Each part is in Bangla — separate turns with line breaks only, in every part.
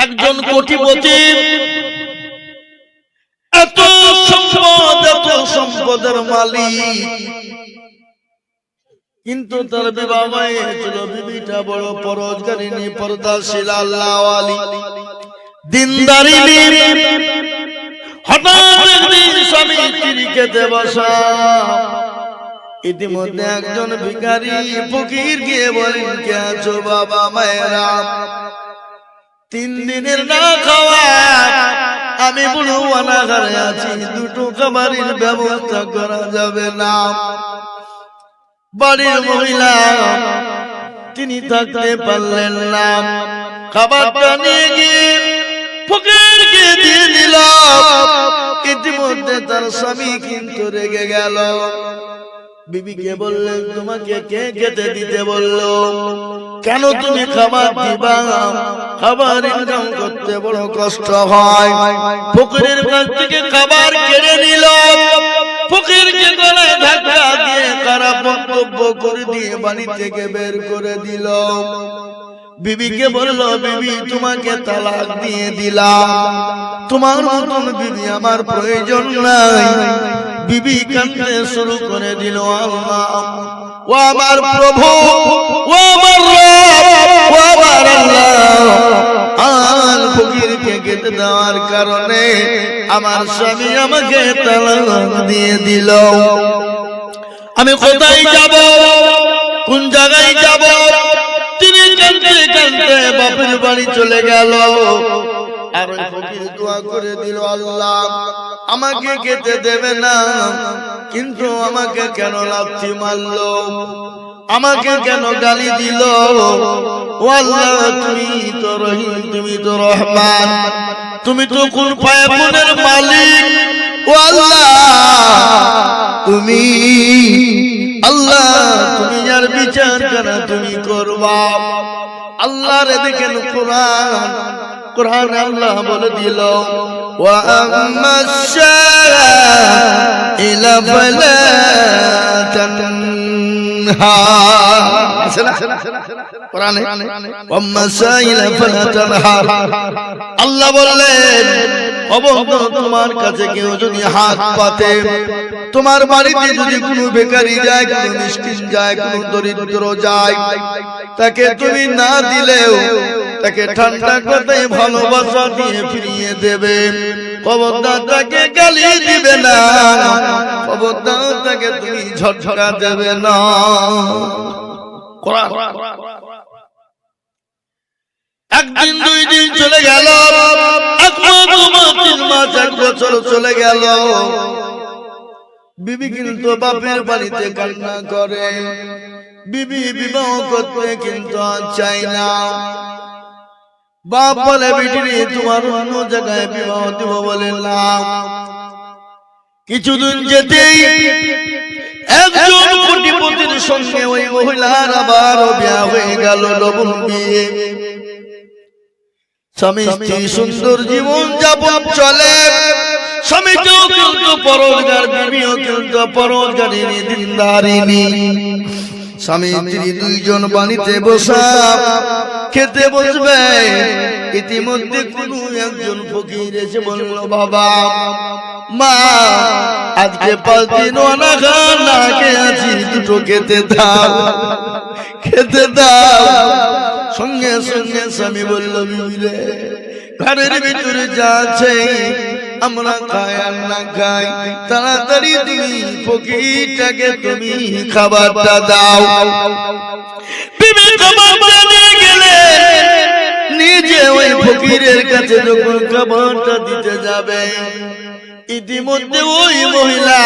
একজন কোটিপতি, এত সম্পদ, এত সম্পদের মালিক, কিন্তু তার বিবাহ হয়েছিল। বিবিটা বড় পরোজগারিনী, পর্দাশীল, আল্লাহওয়ালি, দিনদারিনী। হঠাৎ একদিন স্বামী স্ত্রীকে বসা, ইতিমধ্যে একজন ভিখারি ফকির গিয়ে বলেন, কে আছো বাবা মায়েরা? 3 দিনের না খাওয়া, আমি বুড়ো অনাহারে আছি, দুটো খাবারের ব্যবস্থা করা যাবে না। বাড়ির মহিলা তিনি থাকতে পারলেন না, খাবারটা নিয়ে গিয়ে ফকিরকে দিয়ে দিল। ইতিমধ্যে তার স্বামী কিন্তু রেগে গেল। বিবিকে বললেন, তোমাকে কে খেতে দিতে বললো? কেন তুমি খাবার দিবা? খাবার ইনকাম করতে বড় কষ্ট হয়। ফকিরের কাছ থেকে খাবার কেড়ে নিল। ফকিরকে গলায় ধাক্কা দিয়ে খারাপ মন্তব্য করে দিয়ে বাড়ি থেকে বের করে দিল। বিবিকে বলল, বিবি তোমাকে তালাক দিয়ে দিলাম, তোমার মতন বিবি আমার প্রয়োজন নাই। বিবি কাঁদতে শুরু করে দিল, আল্লাহ, ও আমার প্রভু, ও আমার রব, ও আমার আল্লাহ, আর ফকিরকে খেতে দেওয়ার কারণে আমার স্বামী আমাকে তালাক দিয়ে দিল। আমি কোথায় যাব? কোন জায়গায় যাব? তিনি কাঁদতে কাঁদতে বাপের বাড়ি চলে গেল। আর ফকির দোয়া করে দিল, আল্লাহ আমাকে খেতে দেবে না, কিন্তু আমাকে কেন লাথি মারলো, আমাকে কেন গালি দিল? ও আল্লাহ, তুমি তো রহিম, তুমি তো রহমান, তুমি তো কুল ফায়াকুনের মালিক। ও আল্লাহ, তুমি আল্লাহ, তুমি যার বিচার করা তুমি করবা। আল্লাহর দেখেন কোরআন, কোরআনে আল্লাহ বলে দিল, ওয়া আম্মাশ-শাইলা ফালা তানহা। কোরআনে ওয়া আম্মাশ-শাইলা ফালা তানহা। আল্লাহ বললেন, অবশ্যই তোমার কাছে কেউ যদি হাত পাতে, তোমার বাড়িতে যদি কোনো বেকারি যায়, কোনো মিসকিন যায়, কোনো দরিদ্র যায়, তাকে তুমি না দিলেও তাকে ঠান্ডা কথায় ভালোবাসা দিয়ে ফিরিয়ে দেবে। খবরদার তাকে গালি দিবে না, খবরদার তাকে তুমি ঝটকা দেবে না। একদিন 2 দিন চলে গেল, 1 মাস, 2 মাস, 3 মাস, 1 বছর চলে গেল। বিবি কিন্তু বাপের বাড়িতে কান্না করে। বিবি বিবাহ করতে কিন্তু চাই না। বাপ বলে, বিটি তোমার অন্য জায়গায় বিবাহ দেব বলে না। কিছুদিন যেতেই একজন কোটিপতির সঙ্গে ওই মহিলার আবার বিয়ে হয়ে গেল, লবণ বিয়ে। স্বামী স্ত্রী সুন্দর জীবন যাপন চলে। স্বামীকেও কিন্তু পরোজগার, বিবিও কিন্তু পরোজগারিনী, দিনদারিনী। স্বামী স্ত্রী 2 জন বাড়িতে বসা খেতে বসবে। ইতিমধ্যে কোনো একজন ফকির এসে বলল, বাবা, মা, আজকে 5 দিন অনাহার না খেয়ে আছি, দুটো খেতে দাও, খেতে দাও। সঙ্গে সঙ্গে স্বামী বলল, বিবি রে, ঘরের ভিতরে যা আছে আমরা খাই আর না খাই, তাড়াতাড়ি তুমি ফকিরটাকে তুমি খাবারটা দাও। বিবি খাবারটা নিয়ে গেলে, নিজে ওই ফকিরের কাছে যখন খাবারটা দিতে যাবে, ইতিমধ্যে ওই মহিলা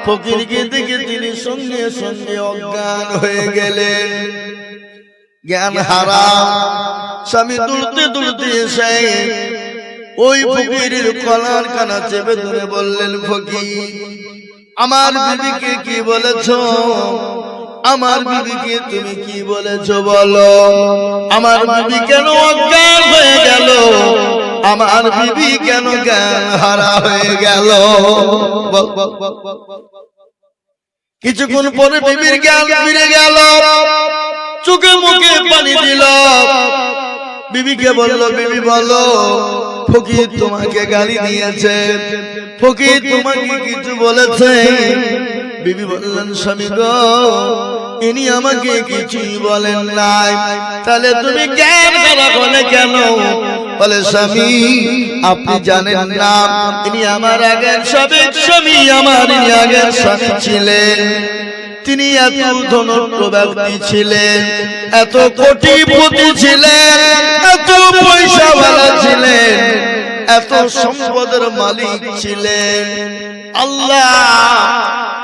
ফকিরকে দেখে তিনি সঙ্গে সঙ্গে অজ্ঞান হয়ে গেলেন, জ্ঞান হারা। স্বামী দুলতে দুলতে এসে ওই ফকিরের কলার কানা চেপে ধরে বললেন, ফকির, আমার বিবিকে কি বলেছো? আমার বিবিকে তুমি কি বলেছো বলো? আমার বিবি কেন অজ্ঞান হয়ে গেল? আমার বিবি কেন জ্ঞান হারা হয়ে গেল? কিছুক্ষণ পরে বিবির জ্ঞান ফিরে গেল, চোখে মুখে পানি দিল। বিবিকে বলল, বিবি বলো, ফকির তোমাকে গালি দিয়েছে, ফকির তোমাকে কিছু বলেছে? বিবি বললেন, স্বামী গো, ইনি আমাকে কিছুই বলেন নাই। তাহলে তুমি জ্ঞান করা বলে কেন? বলে, স্বামী আপনি জানেন না, ইনি আমার আগের স্বামী, আমার আগের স্বামী ছিলেন। তিনি এত ধনঢ্য ব্যক্তি ছিলেন, এত কোটিপতি ছিলেন, এত পয়সাওয়ালা ছিলেন, এত সম্পদের মালিক ছিলেন। আল্লাহ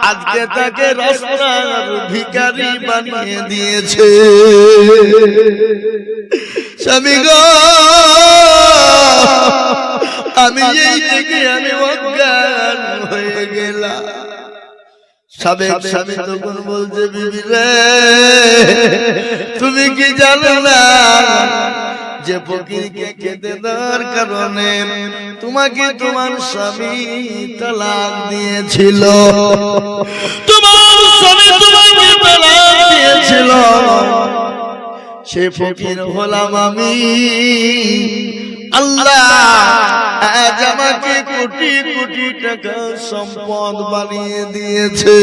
আজকে তাকে রাস্তার ভিখারি বানিয়ে দিয়েছে। স্বামী গো, আমি এই থেকে আমি অজ্ঞান হয়ে গেলাম। সাবেক স্বামী তখন বলছে, বিবি রে, তুমি কি জানো না যে ফকিরকে খেতে দেওয়ার কারণে তোমাকে তোমার স্বামী তালাক দিয়েছিল? তোমার স্বামী তোমাকে তালাক দিয়েছিল, সে ফকির হলাম আমি। আল্লাহ আজ আমাকে কোটি কোটি টাকা সম্পদ বানিয়ে দিয়েছে।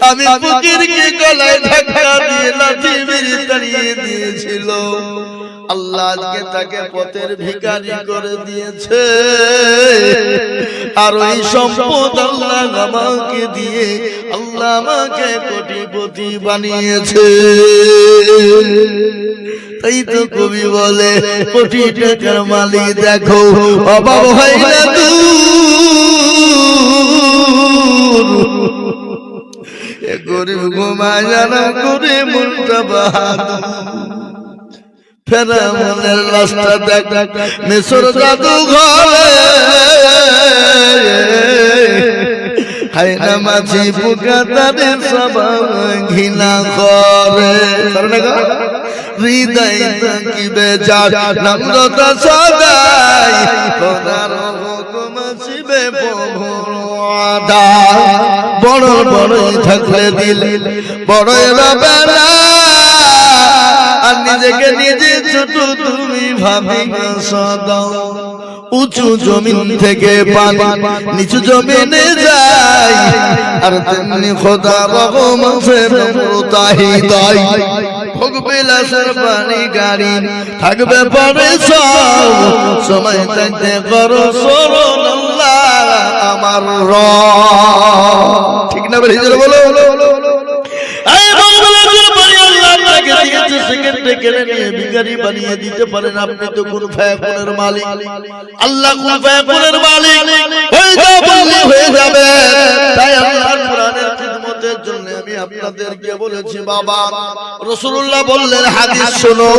আমি ফকিরকে গলায় ধাক্কা দিয়ে লাথি মেরে তাড়িয়ে দিয়েছিল, আল্লাহ আজকে তাকে পথের ভিখারি করে দিয়েছে। আর ওই সম্পদ আল্লাহ আমাকে দিয়ে আল্লাহ আমাকে কোটিপতি বানিয়েছে। তাই তো কবি বলে, কোটি টাকার মালিক দেখো অভাব হয় না দূর, গরিব ঘুমায় জানা করে মনটা বাহাদুর। ফেরাউনের রাস্তা দেখ মিশর জাদু ঘরে, হায়না মাঝি পোকা তাদের সব ঘৃণা করে। হৃদয় থাকিবে যার নম্রতা সদাই, খোদার হুকুম শিবে প্রভুর আদায়। বড় বড় থাকলে দিল বড়ই রবে না, আর নিজেকে নিজে ছোট তুমি ভাবি সদা। উঁচু জমিন থেকে পানি নিচু জমিনে যায়, আর তেমনি খোদা রহমতের নম্রতা হৃদয়। ভোগ বিলাসের পানি গাড়ি থাকবে পরে সব, সময় থাকতে করো স্মরণ আল্লাহ আমার রব। ঠিক না বলে বলো, ভিখারি বানিয়ে দিতে পারেন আপনি তো কোন ফায়াকুনের মালিক। আল্লাহ কোন ফায়াকুনের মালিক, হয়ে যাবে। তাই আল্লাহর কোরআনের খিদমতের জন্য আমি আপনাদেরকে বলেছি, বাবা রাসূলুল্লাহ বললেন হাদিস শোনো,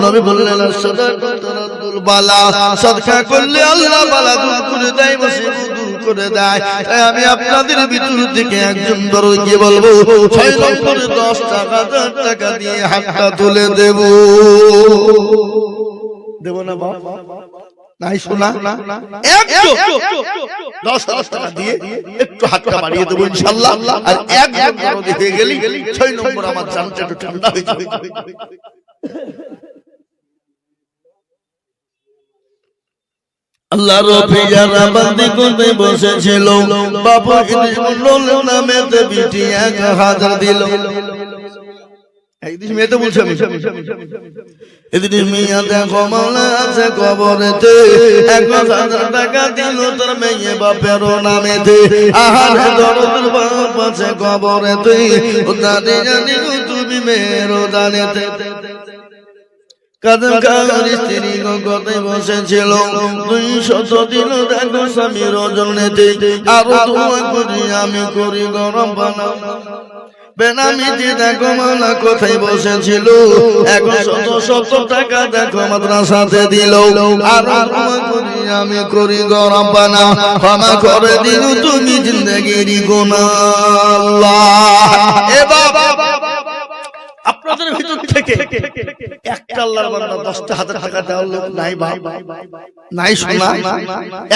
নবী বললেন সাদাকাতুল বালা, সাদকা করলে আল্লাহ বালা দূর করে দেয়, মুসিবত দূর করে দেয়। তাই আমি আপনাদের ভিতর থেকে একজন বড় গিয়ে বলবো, 6 নম্বরে 10 টাকা দিয়ে হাতটা তুলে দেব না বাবা? নাই শোনা, একটু 10 টাকা দিয়ে একটু হাতটা বাড়িয়ে দেবো ইনশাআল্লাহ। আর একজন বড় হয়ে গেলি 6 নম্বর আমার জানটা একটু ঠান্ডা হয়ে যাবে। আল্লাহ রবি যারা বান্দি করতে বসেছিল, বাবু ইদ্রিস মোল্লা নামে বিটি 1000 দিল। ইদ্রিস মেয়ে তো বলছে, ইদ্রিস মিয়া দেখো মাওলা আছে কবরেতে, 1000 টাকা দিল তোর মেয়ে বাপের নামেতে। আহারে দরদের বাপ আছে কবরেতে, উদানি জানি তুমি মেয়ের দানেতে। কাদের কার স্ত্রী গঙ্গতে বসেছিল, 200 দিন দেখো স্বামীর জন্যতে। আরো দোয়া করি আমি করি গরম পানা, বেনামিতে দেখো মাওলা কোথায় বসেছিল, 100 টাকা দেখো মাদ্রাসাতে দিল। আরো দোয়া করি আমি করি গরম পানা, ক্ষমা করে দিও তুমি জিন্দেগির গুনাহ। আল্লাহ এ বাবা আপনাদের ভিতর থেকে একটা আল্লাহর বান্দা 10,000 টাকা দেওয়ার লোক নাই ভাই, নাই শোনা,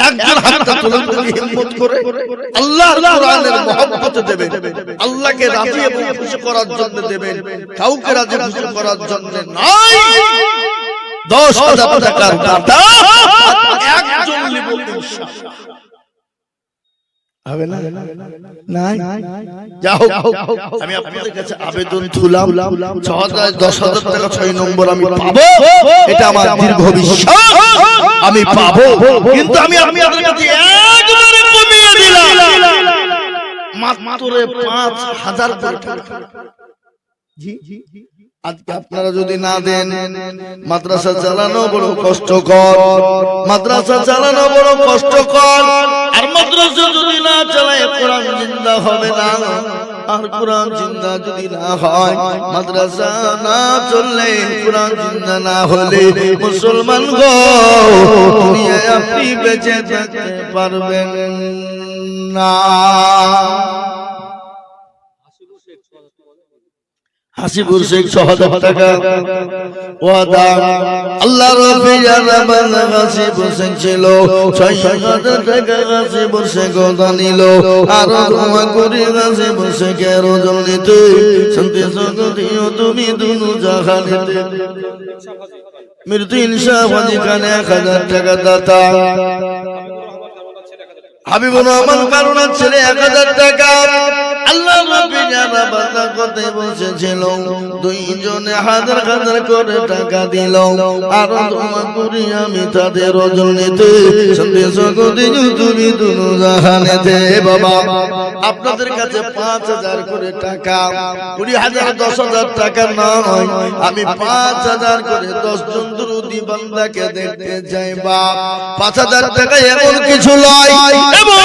একজন হাতটা তুলে তুলে হিম্মত করে আল্লাহর কোরআনের মহব্বতে দেবে, আল্লাহকে রাজি এবং খুশি করার জন্য দেবেন, কাউকে রাজি খুশি করার জন্য নাই। 10,000 টাকার দাতা একজন নিব ইনশাআল্লাহ, হবে না? নাই যাও, আমি আপনাদের কাছে আবেদন তুলাম 10,000 টাকা 6 নম্বর আমি পাবো, এটা আমার দীর্ঘ বিশ্বাস আমি পাবো। কিন্তু আমি আপনাদের কাছে একবারে কমিয়ে দিলাম মাত্র 5,000 টাকা। জি আজকে আপনারা যদি না দেন, মাদ্রাসা চালানো বড় কষ্টকর, মাদ্রাসা চালানো বড় কষ্টকর। আর মাদ্রাসা যদি না চালায় কোরআন জিন্দা হবে না, আর কোরআন জিন্দা যদি না হয়, মাদ্রাসা না চললে, কোরআন জিন্দা না হলে মুসলমান গো দুনিয়ায় আপনি বেঁচে থাকতে পারবেন না। হাসিবুর শেখ 6,000 টাকা ওয়াদা, আল্লাহ রাব্বি জালাল হাসিবুর শেখ ছিল 6,000 টাকা হাসিবুর শেখ ওয়াদা নিল। আর দোয়া করি হাসিবুর শেখের জন্যতে শান্তি দিও তুমি দুনু জাহানেতে। মৃত্যু ইনসাফ আজি খান 1,000 টাকা দাতা, হাবিবুর রহমান কারুনার ছেলে 1,000 টাকা। আল্লাহ রাব্বি যারা বান্দা করতে বসেছিল দুইজনে হাজার হাজার করে টাকা দিল। আর দোয়া করি আমি তাদের জন্যতে সন্দেশ গদি তুমি দুনু জাহানেতে। বাবা আপনাদের কাছে 5,000 করে টাকা, 20,000 10,000 টাকা নয়, আমি 5,000 করে 10 জন দুরুদি বান্দাকে দেখতে চাই। বাপ 5,000 টাকা এমন কিছু নয়, এবং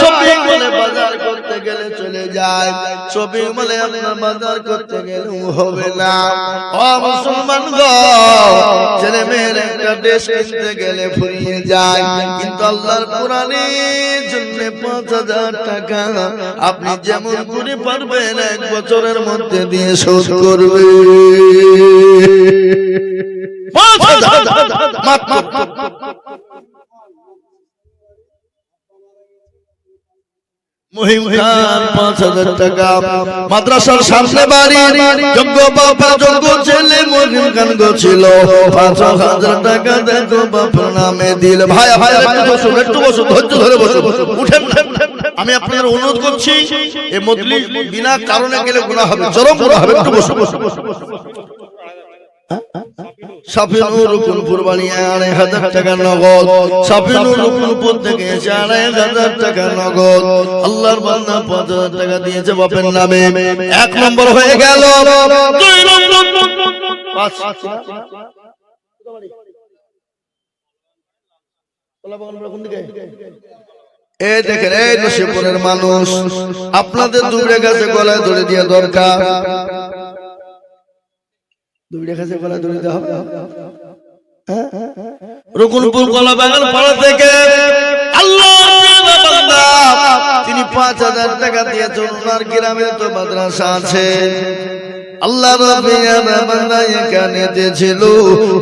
শপিং মলে বাজার করতে গেলে চলে যায়, শপিং মলে আপনার বাজার করতে গেলে হবে না। ও মুসলমান গো, ছেলে মেয়ের একটা ড্রেস কিনতে গেলে ফুরিয়ে যায়, কিন্তু আল্লাহর কোরআনের জন্য 5,000 টাকা আপনি যেমন করে পারবেন 1 বছরের মধ্যে দিয়ে শোধ করবে। 5,000 মাত্র। মহিম খান 5,000 টাকা, মাদ্রাসার সামনে বাড়ি, যোগ্য বাবা যোগ্য ছেলে মহিম খান গো ছিল 5,000 টাকা দেখো বাবার নামে দিল। ভাই ভাই একটু বসুন, একটু বসুন, ধৈর্য ধরে বসুন, উঠেন। আমি আপনাদের অনুরোধ করছি, এই মজলিস বিনা কারণে গেলে গুনাহ হবে, চরম গুনাহ হবে। একটু বসুন। সাফিনুর রুকুনপুর বানিয়ে 2,500 টাকা নগদ, সাফিনুর রুকুনপুর থেকে 2,500 টাকা নগদ। আল্লাহর বান্দা 5,000 টাকা দিয়েছে বাপের নামে। 1 নম্বর হয়ে গেল। 2 নম্বর এই দেখেন, এই নসিপুরের মানুষ আপনাদের দূরে গেছে গলায় ধরে দিয়ে দরকার, রকুনপুর কলা বাগান পাড়া থেকে তিনি 5,000 টাকা দিয়েছেন। ওনার গ্রামে তো মাদ্রাসা আছে, আল্লাহ রাব্বি বান্দা এখানে ছিল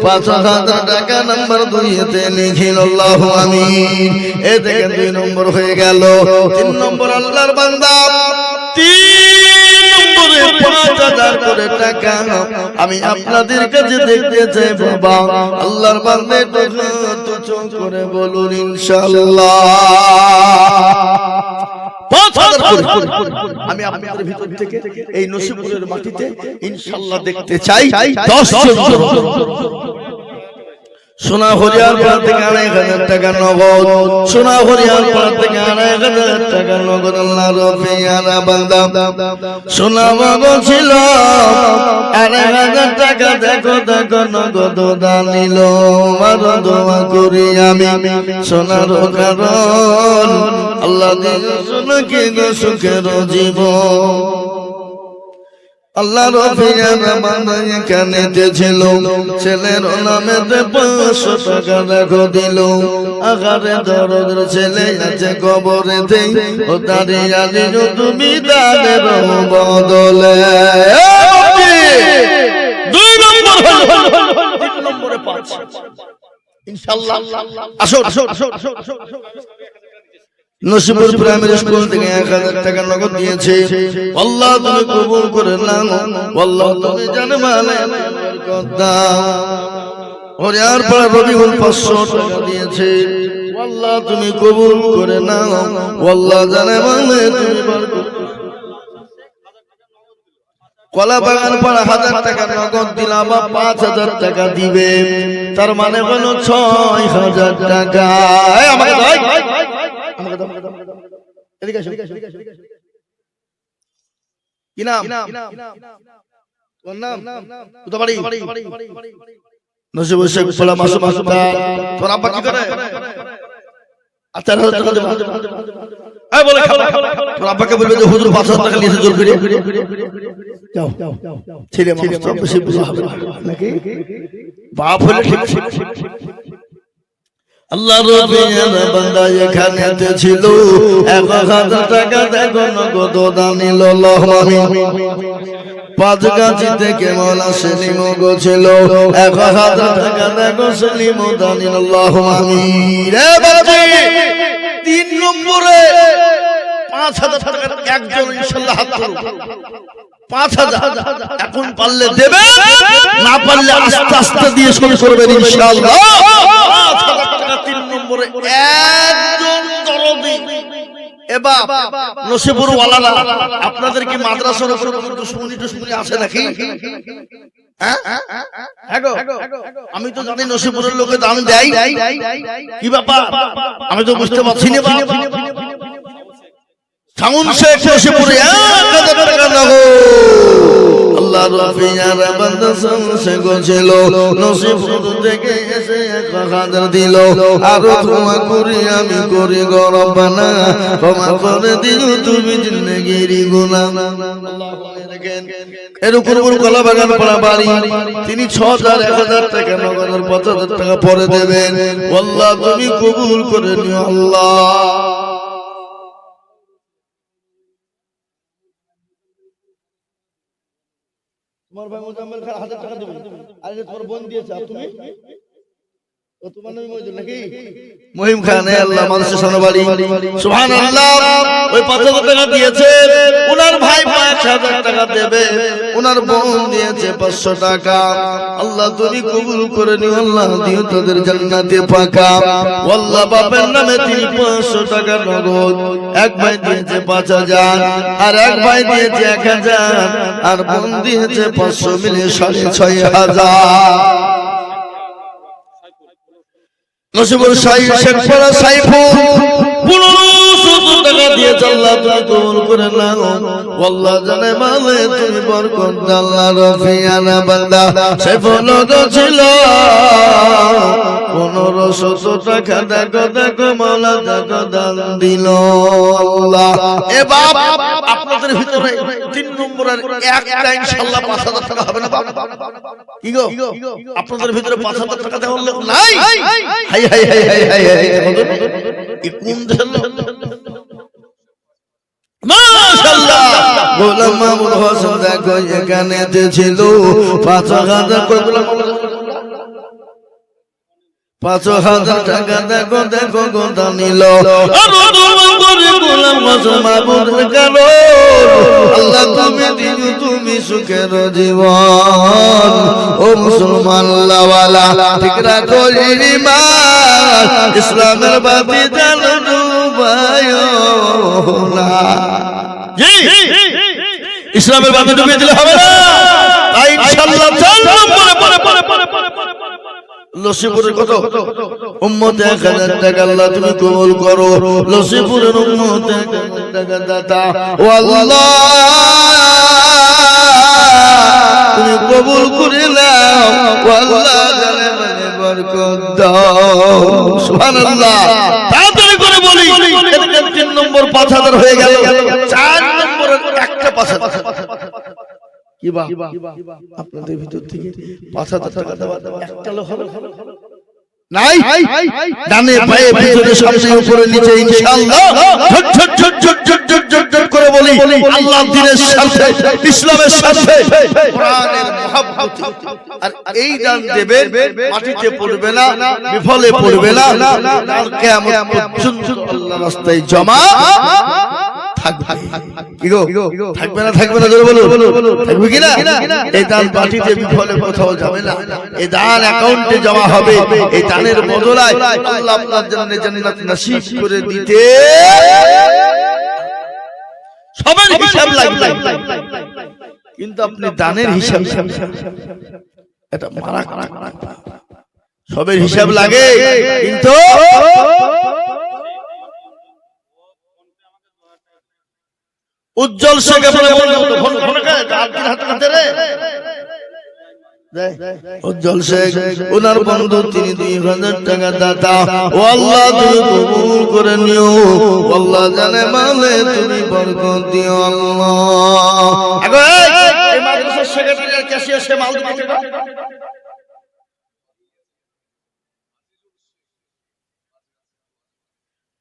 5,000 টাকা নাম্বার 2-তে লিখিল আল্লাহু আমিন। এই দেখেন 2 নম্বর হয়ে গেল। 3 নম্বর আল্লাহর বান্দা 5,000 করে টাকা আমি আপনাদের কাছে দেখতে চাই বাবা। আল্লাহর বান্দা তো চোখ করে বলুন ইনশাআল্লাহ। 5,000 করে আমি আপনাদের ভিতর থেকে এই নসিবপুরের মাটিতে ইনশাআল্লাহ দেখতে চাই 10 জন। সোনা হরিয়ার পাড়া থেকে 2,500 টাকা নগদ, সোনা হরিয়ার পাড়া থেকে 2,500 টাকা নগদ। আল্লাহ রাব্বি আলা বান্দা সোনা মগজ ছিল 2,500 টাকা দেখো দেখো নগদ দানিল। আর দোয়া করি আমি সোনার কারণ আল্লাহ দিল সোনাকে গো সুখের জীবন। আল্লাহ রফিয়ার বান্দা এখানেতে ছিল ছেলের নামেতে 500 টাকা দেখো দিল আগারে দরদের ছেলে আছে কবরেতে ও তারে জানিও তুমি দানের বদলে 2 নম্বর হলো 3 নম্বরে 5 ইনশাআল্লাহ আসো নসিপুর প্রাইমারি স্কুল থেকে 1000 টাকা নগদ দিয়েছে আল্লাহ তুমি কবুল করে নাও আল্লাহ তুমি জানে মানে বরকত দাও হরিয়ার পাড়া রবিউল 500 টাকা দিয়েছে আল্লাহ তুমি কবুল করে নাও আল্লাহ জানে মানে তুমি বরকত কলা বাগান পাড়া 1000 টাকা নগদ দিলা বা 5000 টাকা দিবে তার মানে হলো 6000 টাকা আমাকে দাও এদিকে আসো কি নাম কোন নাম উদাবাড়ি নসিব শেখ ফলা মাসুম হাসপাতাল তোর আব্বা কি করে 8000 টাকা দেব এই বলে তোর আব্বাকে বলবে যে হুজুর 5000 টাকা নিয়েছে জোর করে যাও ছেলে মানুষ তো বেশি বুঝা হবে নাকি বাপ হলে ঠিক আল্লাহ রবিয়ার বান্দা এখানেতে ছিল 1000 টাকা দেখো নগদ দানিল লহমামি 5 গাছি থেকে মওলা সেলিম গো ছিল 1000 টাকা দেখো সেলিম দানিল লহমামি রে বাজি 3 নম্বরে 5000 টাকা একজন ইনশাআল্লাহ হাত ধরো 5000 এখন পারলে দেবে না পারলে আস্তে আস্তে দিয়ে শুরু করবেন ইনশাআল্লাহ 5000 টাকা 3 নম্বরে একজন দরদি এবা নসিবুর ওয়ালারা আপনাদের কি মাদ্রাসার উপর দুশমনি আছে নাকি হ্যাঁ আমি তো জানি নসিবুরের লোকে দান দেয় কি ব্যাপার আমি তো বুঝতে পারছি না সাউন্ড শেখ নসিবুরে 1000 টাকা দাও আল্লাহ রফিয়ার বান্দা সে গোছিল নসিবুর থেকে এসে 1000 দিল আর তোমা করি আমি করি গো রব্বানা ক্ষমা করে দিও তুমি জিন্দেগির গুনাহ দেখেন এর উপর কলা বাগান পাড়া বাড়ি তিনি 6000 টাকা নগদের 5000 টাকা পরে দেবেন আল্লাহ তুমি কবুল করে নিও আল্লাহ তোমার ভাই মোজাম্মেল খান 1000 টাকা দেবে আর যে তোমার বোন দিয়েছে আর তুমি ও তোমার নাম মইদুল নাকি মহিম খান আল্লাহ মানুষের সামনে বাড়ি সুবহানাল্লাহ ওই 5000 টাকা দিয়েছে ওনার ভাই 5000 টাকা দেবে ওনার বোন দিয়েছে 500 টাকা আল্লাহ তুমি কবুল করে নিও আল্লাহ দিও তাদের জান্নাতে পাকা আল্লাহ বাবার নামে তিনি 500 টাকা নগদ এক ভাই দিয়েছে 5000 আর এক ভাই দিয়েছে 1000 আর বোন দিয়েছে 500 মিলে 6500 নসিবুর সাইফ শেখ ফরা সাইফুল 1500 টাকা দিয়ে আল্লাহ তুমি কবুল করে নাও আল্লাহ জানে মানে তুমি বরকত দাও আল্লাহ রফিয়ানা বান্দা সাইফুল ছিল 1500 টাকা দেখো মাওলা দেখো দান দিল আল্লাহ এ বাপ আপনাদের ভিতরে 3 নম্বরের একটা ইনশাআল্লাহ 5000 টাকা হবে না বাপ কি গো আপনাদের ভিতরে 5000 টাকা দেওয়ার লোক নাই high high high high high এই কোন দেন মাশাআল্লাহ গোলাম মাহমুদ হোসেন দেখো এখানেতে ছিল 5000 করে গোলাম 5000 টাকা দেখো গোদা নিল আর তোমার করে গোলাম হোসেন মাহমুদ গেল আল্লাহ তুমি দিও তুমি সুখের জীবন ও মুসলমান আল্লাহওয়ালা ঠিক রাখো ঈমান ইসলামের বাতি জ্বালো ডুবায়ো না জি ইসলামের বাতি ডুবিয়ে দিলে হবে না তাই ইনশাআল্লাহ 4 নম্বরে পরে লসিপুরের কত উম্মতে 1000 টাকা আল্লাহ তুমি কবুল করো লসিপুরের উম্মতে 1000 টাকা দাতা ও আল্লাহ তুমি কবুল করে নাও ও আল্লাহ জানে মানে বরকত দাও সুবহানাল্লাহ তাড়াতাড়ি করে বলি এদিকে 3 নম্বর 5000 হয়ে গেল 4 নম্বরের একটা 5000 কি বা আপনাদের ভিতর থেকে 5,000 টাকা দেওয়া একটা লোক হবে নাই? ডানে পায়ে ভিতরে সামনে উপরে নিচে ইনশাআল্লাহ ঝট ঝট ঝট ঝট ঝট ঝট ঝট করে বলি আল্লাহর দ্বীনের স্বার্থে, ইসলামের স্বার্থে, কোরআনের মহব্বতে। আর এই দান দেবে, মাটিতে পড়বে না, বিফলে পড়বে না, আর কিয়ামত পর্যন্ত আল্লাহর রাস্তায় জমা থাকবে। কি গো থাকবে না? থাকবে না? জোরে বলো, থাকবে কি না? এই দান মাটিতে বিফলে কোথাও যাবে না, এই দান অ্যাকাউন্টে জমা হবে। এই দানের বদলায় আল্লাহ আপনার জন্য জান্নাত নসিব করে দিতে সবার হিসাব লাগবে, কিন্তু আপনি দানের হিসাব এটা মারাত্মক। সবের হিসাব লাগে, কিন্তু উজ্জ্বল শেখ উজ্জ্বল শেখ ওনার বন্ধু, তিনি 2,000 টাকা দাতা। ও আল্লাহ তুমি কবুল করে নিও, আল্লাহ জানে মালে তুমি বরকত দিও আল্লাহ। এই মাদ্রাসার সেক্রেটারি আর ক্যাশিয়ার সে মাল দিতে পারে।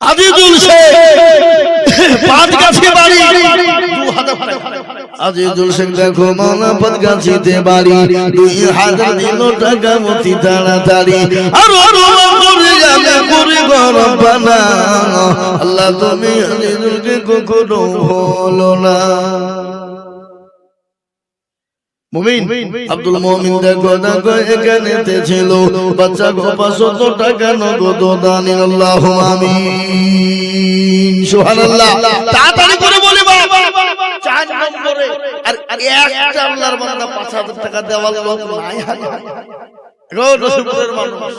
আজিজুল শেখ পাঁচগাছি বাড়ি, 2,000 টাকা। আজিজুল শেখ দেখো মাওলা পাঁচগাছিতে বাড়ি, 2,000 দিল টাকা মতি তাড়াতাড়ি। আর করে আমি করে গরবানা, আল্লাহ তুমি আজিজুলকে কখনো ভুলো না। মুমিন আব্দুল মুমিন দেখো দেখো এখানেতে ছিল বাচ্চা গো 500 টাকা নগদ দান। আল্লাহুম্মা আমিন, সুবহানাল্লাহ। তাড়াতাড়ি করে বলি বাবা 4 নম্বরে। আর একটা আল্লাহর বান্দা 5,000 টাকা দেওয়ার লোক নাই। গো রসুলের মানুষ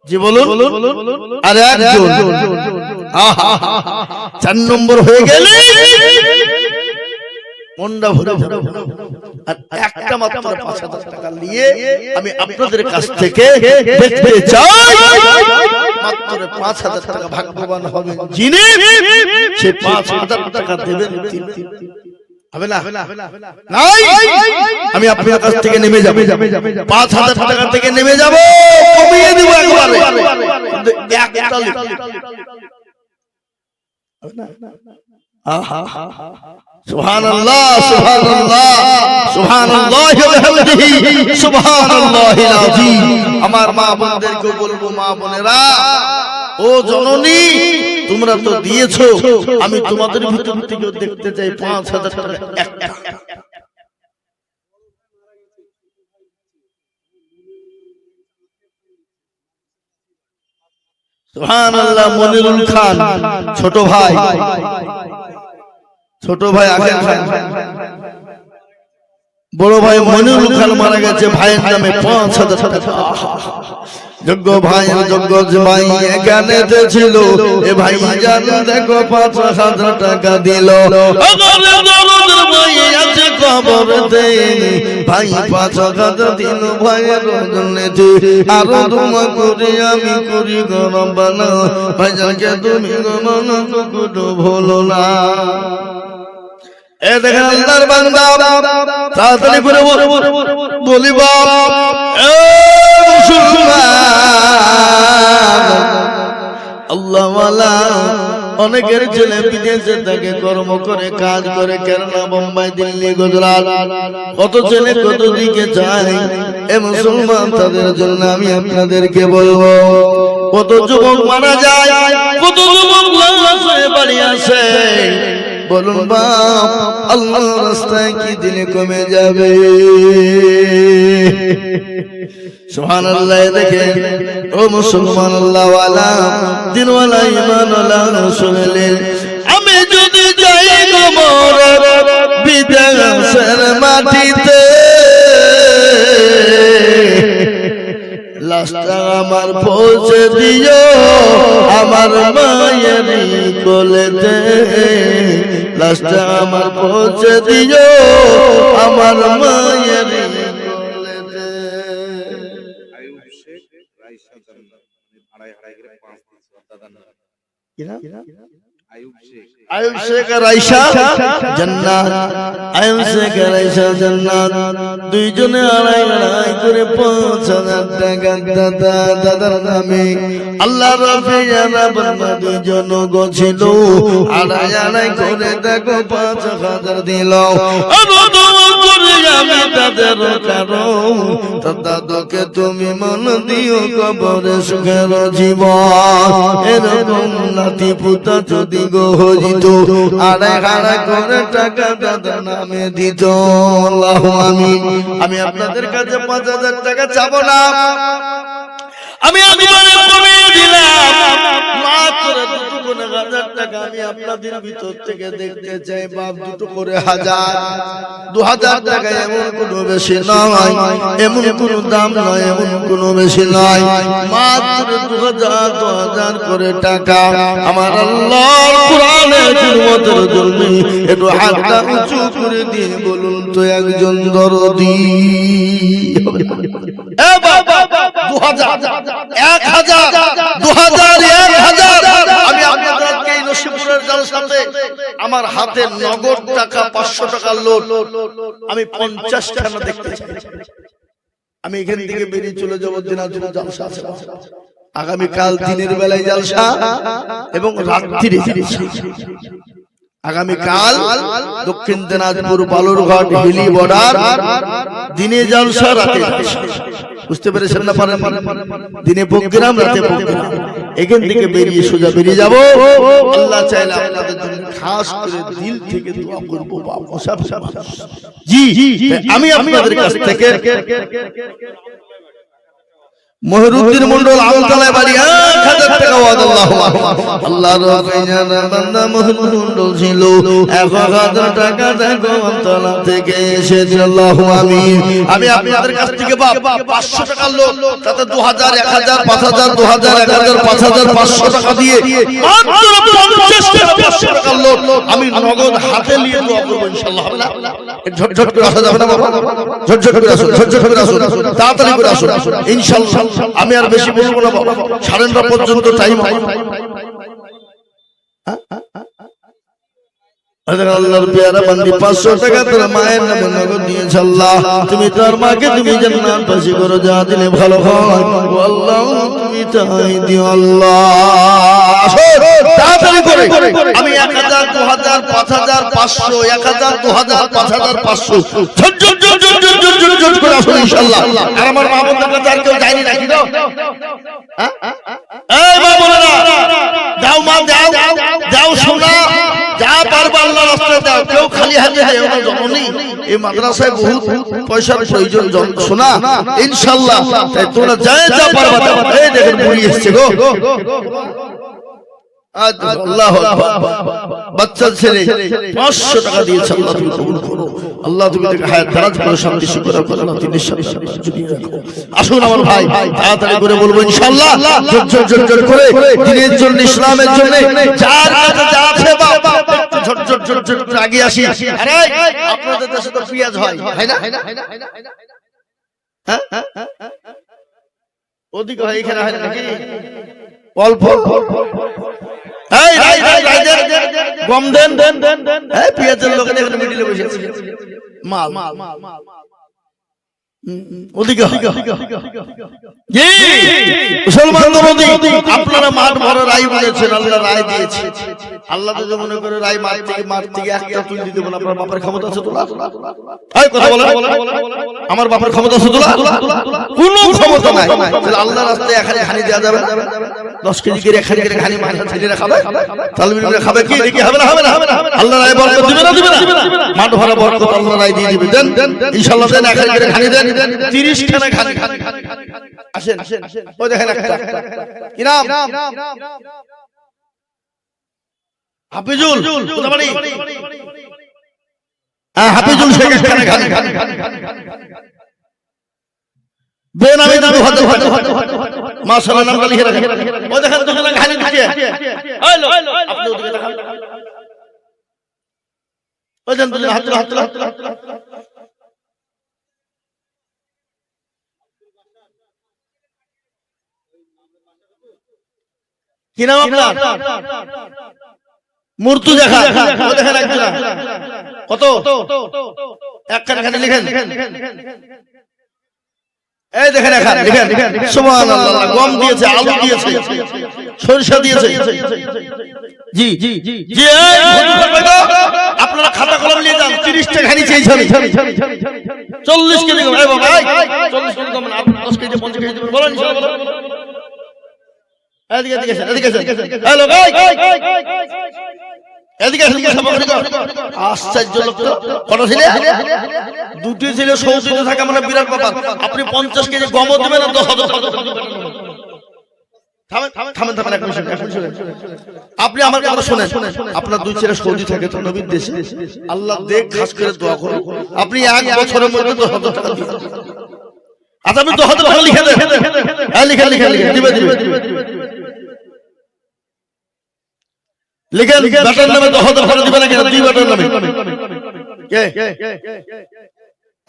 জি বলুন। আর একজন 4 নম্বর হয়ে গেলে মনটা ভরে যাবে। আর একটা মাত্র 5,000 টাকা নিয়ে আমি আপনাদের কাছ থেকে দেখতে চাই মাত্র 5,000 টাকা ভাগ্যবান হবেন যিনি সে 5,000 টাকা দেবেন। হবে না? নাই, আমি আপনার কাছ থেকে নেমে যাব, 5,000 টাকা থেকে নেমে যাব, কমিয়ে দিব একবারে। কিন্তু একটা সুবহানাল্লাহ সুবহানাল্লাহ সুবহানাল্লাহি ওয়া বিহামদিহি সুবহানাল্লাহিল আযীম। আমার মা বোনদেরকে বলবো, মা বোনেরা, ও জননী, তোমরা তো দিয়েছো, আমি তোমাদের ভিতর থেকে দেখতে চাই 5,000 টাকা একটা। সুবহানাল্লাহ। মনিরুল খান ছোট ভাই, ছোট ভাই আখের খান, বড় ভাই মনিরুল খান মারা গেছে, ভাইয়ের নামে 5,000 টাকা। যোগ্য ভাই যোগ্য ভাই এখানে ছিল, এ ভাই জান দেখো 5,000 টাকা দিল। ভাই 5,000 দিল ভাইয়ের জন্যে, আরো তোমা করি আমি করি গরম বানা, ভাই জানকে তুমি গমন কুকুটো ভুলো না। এ দেখেন আল্লাহর বান্দা, তাড়াতাড়ি করে বলি বাপ, এ মুসলমান, আল্লাহ ওয়ালা অনেকের ছেলে বিদেশে থাকে, কর্ম করে, কাজ করে, কেরালা, বোম্বাই, দিল্লি, গুজরাট, কত ছেলে কত দিকে যায়। এ মুসলমান, তাদের জন্য আমি আপনাদেরকে বলবো, কত যুবক মারা যায়, কত যুবক লাশ হয়ে বাড়ি আসে। বলুন বাপ, আল্লাহর রাস্তায় কি দিনে কমে যাবে? সুবহানাল্লাহ। দেখেন ও মুসলমান, আল্লাহওয়ালা, দিনওয়ালা, ঈমানওয়ালা, শুনলেন, আমি যদি যাই গোমরের বিদেশের মাটিতে, লাশটা আমার পৌঁছে দিও আমার মায়ের কোলেতে, লাশটা আমার পৌঁছে দিও আমার মায়ের কোলেতে। আয়ুব শেখ আর আয়েশা জান্নাত, আয়ুব শেখ আর আয়েশা জান্নাত। দুইজনে আড়াই আড়াই করে ৫,০০০ টাকা দাদার নামে আল্লাহ রাফিয়ানা বান্দা দুইজন গছিল, আড়াই আড়াই করে দেখো ৫,০০০ দিল। আমি তাদের কারণ দাদাকে তুমি মন দিও কবরে সুখের জীবন। এরকম নাতি পুতা যদি গহরিত আড়াই আড়াই করে টাকা দাদার নামে দিত। আল্লাহু আমিন। আমি আপনাদের কাছে ৫,০০০ টাকা চাবো না, আমি একবারে কমিয়ে দিলাম মাত্র ২,০০০ টাকা। আমি আপনাদের ভিতর থেকে দেখতে চাই বাপ দুটো করে ১,০০০ ২,০০০ টাকা এমন কোনো বেশি নয়, এমন কোনো দাম নয়, এমন কোনো বেশি নয়, মাত্র ২,০০০ করে টাকা। আমার আল্লাহর কোরআনের হুরমতের জন্য একটু হাতটা উঁচু করে দিয়ে বলুন তো একজন দরদি। এ বাবা ২,০০০ ১,০০০ ২,০০০ ১,০০০। আমি আপনাদেরকে এই নসিপুরের জালসাতে আমার হাতে নগদ টাকা ৫০০ টাকার লোট আমি ৫০ টাকা দেখতে চাই। আমি এখান থেকে বেরিয়ে চলে যাবো দিনাজপুর জালসা আছে, আগামী কাল দিনের বেলায় জালসা এবং রাত্রিরে জালসা। আগামী কাল দক্ষিণ দিনাজপুর বালুরঘাট হিলি বর্ডার, দিনে জালসা রাতে জালসা। বুঝতে পেরেছেন না? পারেন? দিনে প্রোগ্রাম, রাতে প্রোগ্রাম। এখান থেকে বেরিয়ে সোজা বেরিয়ে যাব। আল্লাহ চাইলে আপনাদের জন্য খাস করে দিল থেকে দোয়া করব। জি, আমি আপনাদের কাছ থেকে মহিরুদ্দিন মন্ডল আমতলায় বাড়ি ১,০০০ টাকা ওয়াদ। আল্লাহর রাব্বিনা বান্দা মহিরুদ্দিন মন্ডল ছিল ১,০০০ টাকা দেখো আমতলা থেকে এসেছে। আল্লাহু আমিন। আমি আপনাদের কাছ থেকে ৫০০ টাকা লোক, তাতে ২,০০০ ১,০০০ ৫,০০০ ২,০০০ ১,০০০ ৫,০০০ ৫০০ টাকা দিয়ে মাত্র ৫০ টাকা ৫০০ টাকা লোক আমি নগদ হাতে নিয়ে দোয়া করব ইনশাআল্লাহ। হবে না? ঝটঝট করে আসা যাবে না বাবা? ঝটঝট করে আসুন, ঝটঝট করে আসুন, তাড়াতাড়ি করে আসুন ইনশাআল্লাহ। আমি আর বেশি বলবো না বাবা, ৯:৩০ পর্যন্ত টাইম। আল্লাহর পেয়ারা বান্দি ৫০০ টাকা তোর মায়ের নামে নগদ দিয়েছ। আল্লাহ তুমি তোর মাকে তুমি জান্নাতবাসী করো, যা দিলে ভালো হয়। ও আল্লাহ তুমি তাই দিও আল্লাহ। তাড়াতাড়ি করে আমি ১,০০০ ২,০০০ ৫,০০০ ৫০০ ১,০০০ ২,০০০ ৫,০০০ ৫০০ ঝট করে আসুন ইনশাআল্লাহ। আর আমার মা বোনদের কাছে আর কেউ যায়নি নাকি গো? এই মা বোনেরা যাও, মা যাও, যাও শোনা, যা পারবা আল্লাহ রাস্তায় দাও, কেউ খালি হাতে যেও না জননী। এই মাদ্রাসায় বহুত পয়সার প্রয়োজন শোনা ইনশাআল্লাহ, তাই তোমরা যা পারবা। এই দেখেন বুড়ি এসছে গো, আল্লাহু আকবার। বাচ্চা ছেলে ৫০০ টাকা দিয়েছে। আল্লাহ তুমি কবুল করো, আল্লাহ তুমি তাকে হায়াত দারাজ করো, শান্তি সুখে রাখো, আল্লাহ তুমি নিঃসন্দেহে জুড়িয়ে রাখো। আসুন আমার ভাই, তাড়াতাড়ি করে বলবো ইনশাআল্লাহ। ঝটঝট করে দ্বীনের জন্য, ইসলামের জন্য যার কাছে যা আছে বাবা ঝটঝট করে আগে আসি। আরে আপনাদের দেশে তো পেঁয়াজ হয় না? হ্যাঁ, ওদিকে হয়, এখানে হয় নাকি? অল্প গম দেন, পেঁয়াজের লোক মিডিলে বসে মাল ওদিকে মুসলমান আপনারা মাঠ ভরা রায় বলেছেন, আল্লাহ রায় দিয়েছে। আল্লাহ যদি মনে করে রায় মাঠ থেকে একটা তুলে দিতে বলে, আপনার বাপের ক্ষমতা আছে তোলা? কথা বলে আমার বাপের ক্ষমতা আছে তোলা? কোনো ক্ষমতা নাই। আল্লাহ রাস্তায় এখানে খানি দেওয়া যাবে? ১০ কেজি করে এখানে খানি ছেলেরা খাবে, তালবিরা খাবে, কি দেখি হবে না? হবে না? আল্লাহ রায় বরকত দিবে না? দিবে না? মাঠ ভরা বরকত আল্লাহ রায় দিয়ে দিবে। দেন ইনশাআল্লাহ, দেন এখানে করে খানি দেন, ৩০ খানা খানি। আসেন, ওই দেখেন একটা কি নাম? হাফিজুল। হাফিজুল শেখ খানা খানি বেন। আমি দাদু হাতে মাশাআল্লাহ নাম লিখে রাখেন। ওই দেখেন দুজনে খানি দিচ্ছে। আপনি ওদিকে দেখান। ওই দেন দুজনে হাত কি নাম আপনার? মূর্তি দেখা দেখেন একজন কত একখানে লিখেন এই দেখেন এখানে লিখেন সুবহানাল্লাহ গম দিয়েছে আলু দিয়েছে সরিষা দিয়েছে জি জি জি জি আপনারা খাতা কলম নিয়ে যান 30 টাকা খানি চেয়েছেন 40 কেজি এই বাবা 40 কেজি কম না 10 কেজি 50 কেজি বলেন ইনশাআল্লাহ এদিকে হ্যালো এদিকে আশ্চর্য লোক তো কত ছেলে দুটি ছেলে সৌদিতে থাকে মানে বিরাট ব্যাপার আপনি 50 কেজি গম দেবেন না 10,000 আপনি আমার কথা শুনেন আপনার দুই ছেলে সৌদি থাকে তো নবীর দেশে আল্লাহ দেখ খাস করে দোয়া করুন আপনি এক বছরের মধ্যে 10,000 টাকা দিবেন আচ্ছা আপনি 10,000 টাকা লিখে দেন হ্যাঁ লিখে দিবে লিখেন বেটার নামে 10,000 টাকা দিবেন না কেন দুই বেটার নামে কে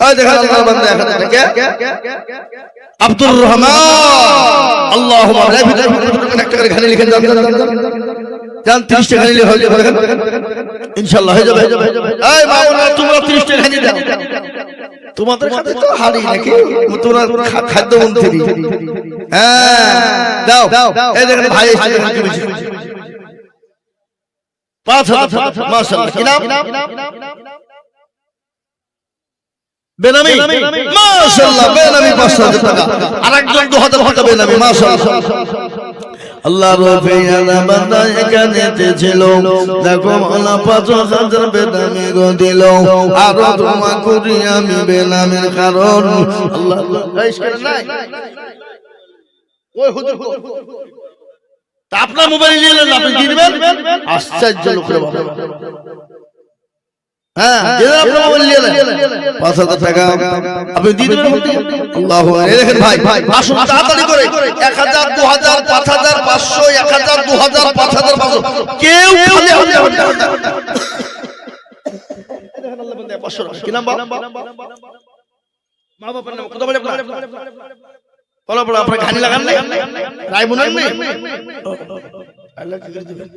এই দেখা আল্লাহর বান্দা এখানে কে আব্দুর রহমান আল্লাহুম্মা একটা করে খালি লিখেন জান 30 টাকা নিলে হয়ে যাবে ইনশাআল্লাহ হয়ে যাবে এই মাওলানা তোমরা 30 টাকা নিয়ে দাও তোমাদের কাছে তো হাড়ি নাকি তোমরা খাদ্য মন্ত্রী হ্যাঁ দাও এই দেখেন ভাই এসে হাজি বেশি 5,000 মাশাআল্লাহ কি নাম বেনামি মাশাআল্লাহ বেনামি 5,000 টাকা আরেকজন 2,000 টাকা বেনামি মাশাআল্লাহ আল্লাহ রফিয়ানা বান্দা এখানেতে ছিল দেখো আল্লাহ 5,000 বেনামি গো দিল আর তোমা করি আমি বেনামের কারণ আল্লাহ গাইস করে নাই ওই হুজুর তা আপনার মোবাইল নিলেন আপনি দিয়ে দিবেন আশ্চর্য লোক রে বাবা হ্যাঁ দিয়ে আপনার মোবাইল নিলেন 5,000 টাকা আপনি দিয়ে দিবেন আল্লাহু আকবার দেখেন ভাই আসুন তাড়াতাড়ি করে 1,000 2,000 5,000 500 1,000 2,000 5,000 500 কেউ খালি হবে দেখেন আল্লাহ বান্দা 500 টাকা কি নাম বাবা মা বাবার নাম কত বলে আপনার বলো বলো আপনি খানি লাগান নাই রাই বুনেন নাই আল্লাহ কি করে দিবেন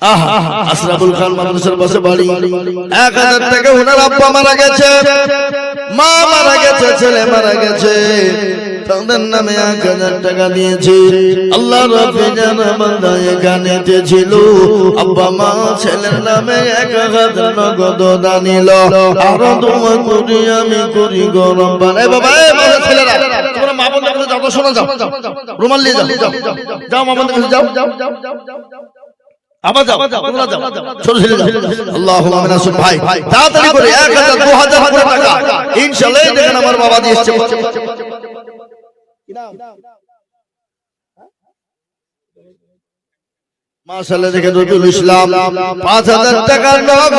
আহা আশরাফুল খান মাদ্রাসার পাশে বাড়ি 1,000 টাকা ওনার আব্বা মারা গেছে মা মারা গেছে ছেলে মারা গেছে তাদের নামে 1,000 টাকা দিয়েছে আল্লাহ রাব্বি জানা বান্দা এখানেতে ছিল আব্বা মা ছেলের নামে 1,000 নগদ দান নিল আর দোয়া করি আমি করি গো রব্বানা এ বাবা এ বাবা ছেলেরা তোমরা মা বোনদের কাছে যাও শোনা যাও রুমাল নিয়ে যাও মা বোনদের কাছে যাও আবার যাও তোমরা যাও ছোট ছেলে যাও আল্লাহুম্মা আমিন আসুন ভাই তাড়াতাড়ি করে 1,000 2,000 টাকা ইনশাআল্লাহ দেখেন আমার বাবা দিয়েছে মাশাআল্লাহ দেখেন রবিউল ইসলাম 5,000 টাকার নগদ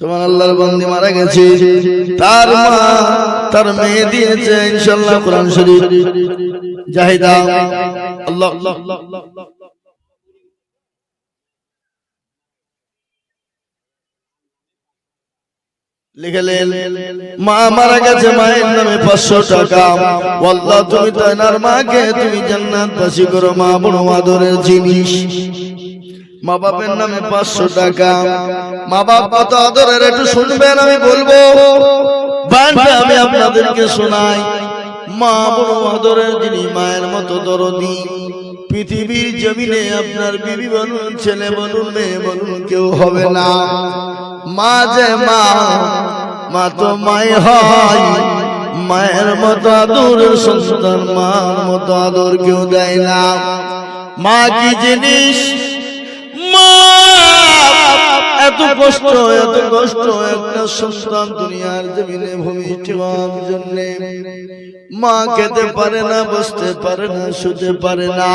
সুবহানাল্লাহর বান্দি মারা গেছে তার মা তার মেয়ে দিয়েছে ইনশাআল্লাহ কোরআন শরীফ জাহিদা আল্লাহ লিখলেন মা মারা গেছে মায়ের নামে 500 টাকা আল্লাহ তুমি তার মাকে তুমি জান্নাতবাসী করো মা বড় আদরের জিনিস মা বাবার নামে 500 টাকা মা বাপ কত আদরের একটু শুনবেন আমি বলবো বান্দা আমি আপনাদেরকে শোনাই মা বড় আদরের যিনি মায়ের মতো দরদি পৃথিবীর জমিনে আপনার বিবি বলুন ছেলে বলুন মেয়ে বলুন কেউ হবে না মা যে মা তো মাই হয় মায়ের মতো আদরের সন্তান মার মতো আদর কেউ দেয় না মা কি জিনিস মা এত কষ্ট একটা সন্তান দুনিয়ার জমিনে ভূমিষ্ঠ হওয়ার জন্য মা খেতে পারে না বসতে পারে না শুতে পারে না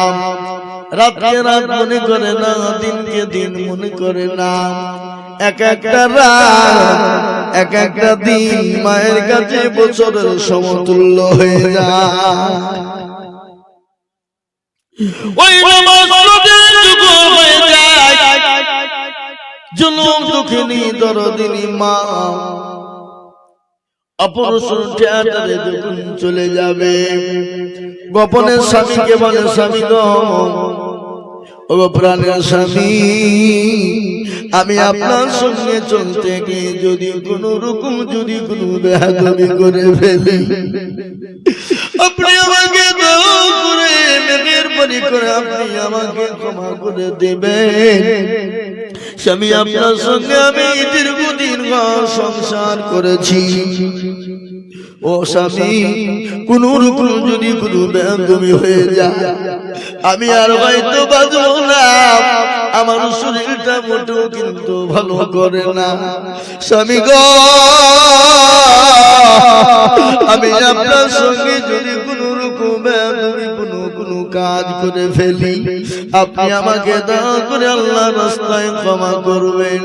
রাতকে রাত মনে করে না দিনকে দিন মনে করে না এক একটা রাত এক একটা দিন মায়ের কাছে বছরের সমতুল্য হয়ে যায় ওই জুলুম দুঃখিনী দরদিনী মা অপারেশন থিয়েটারে যখন চলে যাবে, গোপনে স্বামীকে বলে, স্বামী গো, ও প্রাণের স্বামী, আমি আপনার সঙ্গে চলতে গিয়ে যদি কোন রকম কোনো বেয়াদবি করে ফেলি, আপনি আমাকে দয়া করে মেহেরবানি করে আপনি আমাকে ক্ষমা করে দেবেন। স্বামী, আপনার সঙ্গে আমি দীর্ঘদিন সংসার করেছি, ও স্বামী, কোন রকম যদি কোনো বেয়াদবি হয়ে যায়, আমি আর হয়তো বাঁচব না। আমার শরীরটা মোটেও কিন্তু ভালো করে না। স্বামী গো, আমি আপনার সঙ্গে যদি কোন রকম বেয়াদবি কোনো কাজ করে ফেলি, আপনি আমাকে দয়া করে আল্লাহর রাস্তায় ক্ষমা করবেন।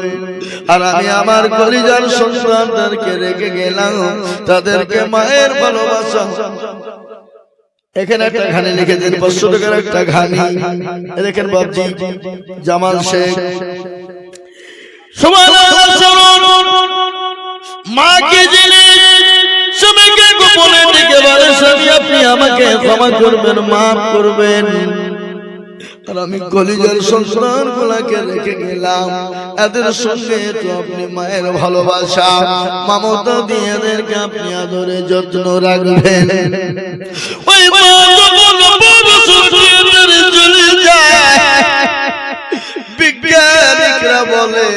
আর আমি আমার কলিজার সন্তানদেরকে রেখে গেলাম, তাদেরকে মায়ের ভালোবাসা। এখানে একটা ঘানি লিখে দিন, 500 টাকার একটা ঘানি। দেখেন বাবজি জামাল শেখ, মাকে জেনে স্বামীকে গোপনে ডেকে বলে, স্বামী আপনি আমাকে ক্ষমা করবেন, মাফ করবেন। আর আমি কলিজার সন্তান গুলাকে রেখে গেলাম, এদের সঙ্গে তো আপনি মায়ের ভালোবাসা মমতা দিয়ে এদেরকে আপনি আদরে যত্ন রাখবেন। ওই মা চলে যায়, বিজ্ঞানীরা বলে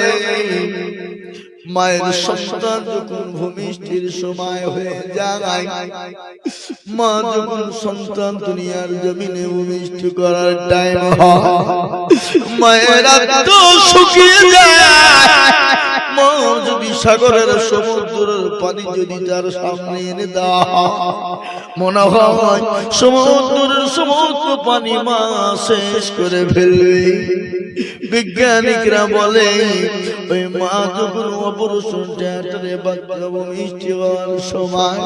মায়ের সন্তান যখন ভূমিষ্ঠির সময় হয়ে যায়, মা যখন সন্তান দুনিয়ার জমিনে ভূমিষ্ঠি করার টাইম হয়, মায়ের আত্মা শুকিয়ে যায়। মা যদি সাগরের সমুদ্রের পানি যদি তার সামনে এনে দেওয়া হয়, মনে হয় সমুদ্রের সমস্ত পানি মা শেষ করে ফেলবে। বিজ্ঞানীরা বলে ওই মা যখন অপারেশন থিয়েটারে বাচ্চা ভূমিষ্ঠি হওয়ার সময়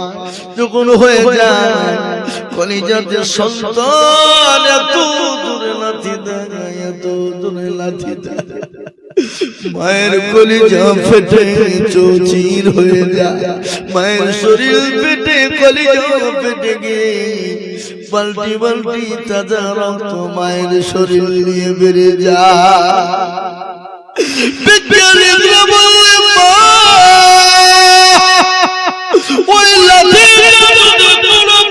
যখন হয়ে যায়, কলিজাতে সন্তান এত দূরে লাথি দেয়, এত দূরে লাথি দেয়, মায়ের কলিজা ফেটে চৌচির হয়ে যায়। মায়ের শরীর ফেটে কলিজা ফেটে গিয়ে বালতি বালতি তাজা রক্ত মায়ের শরীর নিয়ে বেড়ে যায়। বিজ্ঞানীরা বলে মা ওই লাঠি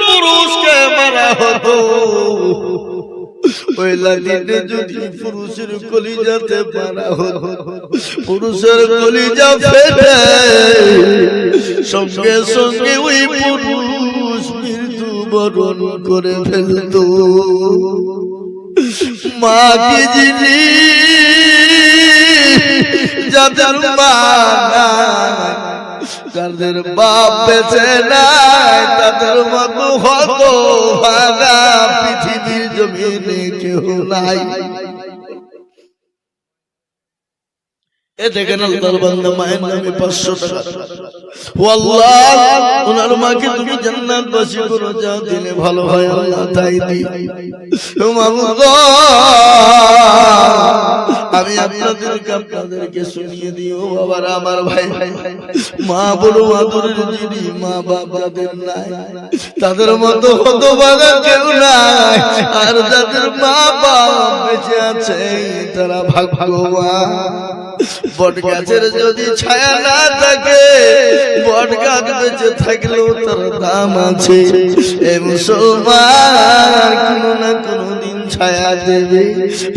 পুরুষকে মারা হতো, ওই লাঠিতে যদি পুরুষের কলিজাতে মারা হতো, পুরুষের কলিজা ফেটে সঙ্গে সঙ্গে ওই পুরুষ মৃত্যুবরণ করে ফেলত। মা কি জিনিস, যাদের মা যাদের বাপ বেঁচে নাই, তাদের মতো হত ভাগা পৃথিবীর জমিনে কেউ নাই। এ দেখেন আল্লাহর বান্দা মায়ের নামে 500 টাকা। ও আল্লাহ, ওনার মাকে তুমি জান্নাতবাসী করো, যা দিলে ভালো হয় আল্লাহ তাই দি। ও মাবুদ, আমি আপনাদেরকে শুনিয়ে দিও বাবারা, আমার ভাই, মা বড় আদরের যিনি মা বাপ যাদের নাই, তাদের মতো হতভাগা কেউ নাই। আর যাদের মা বাপ বেঁচে আছে তারা ভাগ্যবান। বট গাছের যদি ছায়া না থাকে, বট গাছ বেঁচে থাকলেও তার দাম আছে। এ মুসলমান কোনো না কোনো দিন ছায়া দেবে,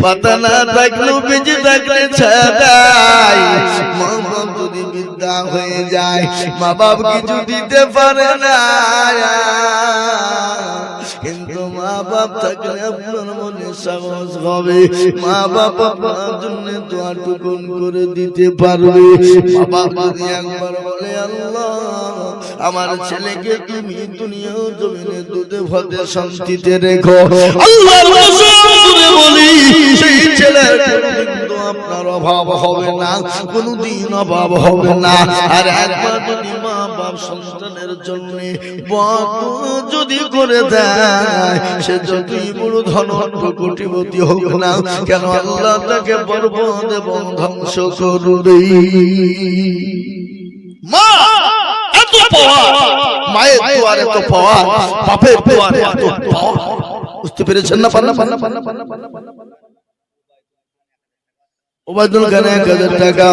পাতা না থাকলেও বেঁচে থাকলে ছায়া দেয়। মা বাপ যদি বৃদ্ধা হয়ে যায়, মা বাপ কিছু দিতে পারে না, কিন্তু মা বাপ থাকলে আপনার মনে সাহস হবে, মা বাপ আপনার জন্য দোয়া টুকুন করে দিতে পারবে। মা বাপ যদি একবার বলে আল্লাহ আমার ছেলেকে তুমি দুনিয়া জমিনে দুধে ভাতে শান্তিতে রেখো, আল্লাহর রাসূল বলি সেই ছেলের কিন্তু আপনার অভাব হবে না, কোনদিন অভাব হবে না। আর একবার যদি মা বাপ সন্তানের জন্য যদি করে দেয়, সে যতই বড় ধনবান কোটিপতি হোক না কেন, আল্লাহ তাকে বরবাদ এবং ধ্বংস করবে। মা এত পাওয়া, মায়ের দুয়ারে এত পাওয়া, বাপের দুয়ারে এত পাওয়া। বুঝতে পেরেছেন না? ওবায়দুল খান 1000 টাকা,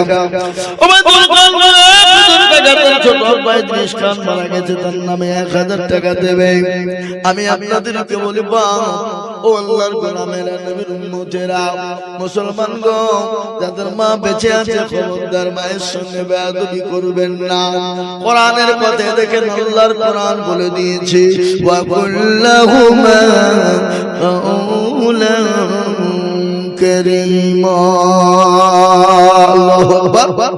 ওবায়দুল খান 1000 টাকা, তার ছোট ভাই দিনেশ খান মারা গেছে, তার নামে 1000 টাকা দেবে। আমি আপনাদেরকে বলব, ও আল্লাহর গোলামেরা, নবীর উম্মতেরা, মুসলমান গো, যাদের মা বেঁচে আছে, খবরদার মায়ের সঙ্গে বেয়াদবি করবেন না। কোরআনের কথা দেখেন, আল্লাহর কোরআন বলে দিয়েছে, ওয়া কুল্লাহুমা কাউলান কারীমা। আল্লাহু আকবার।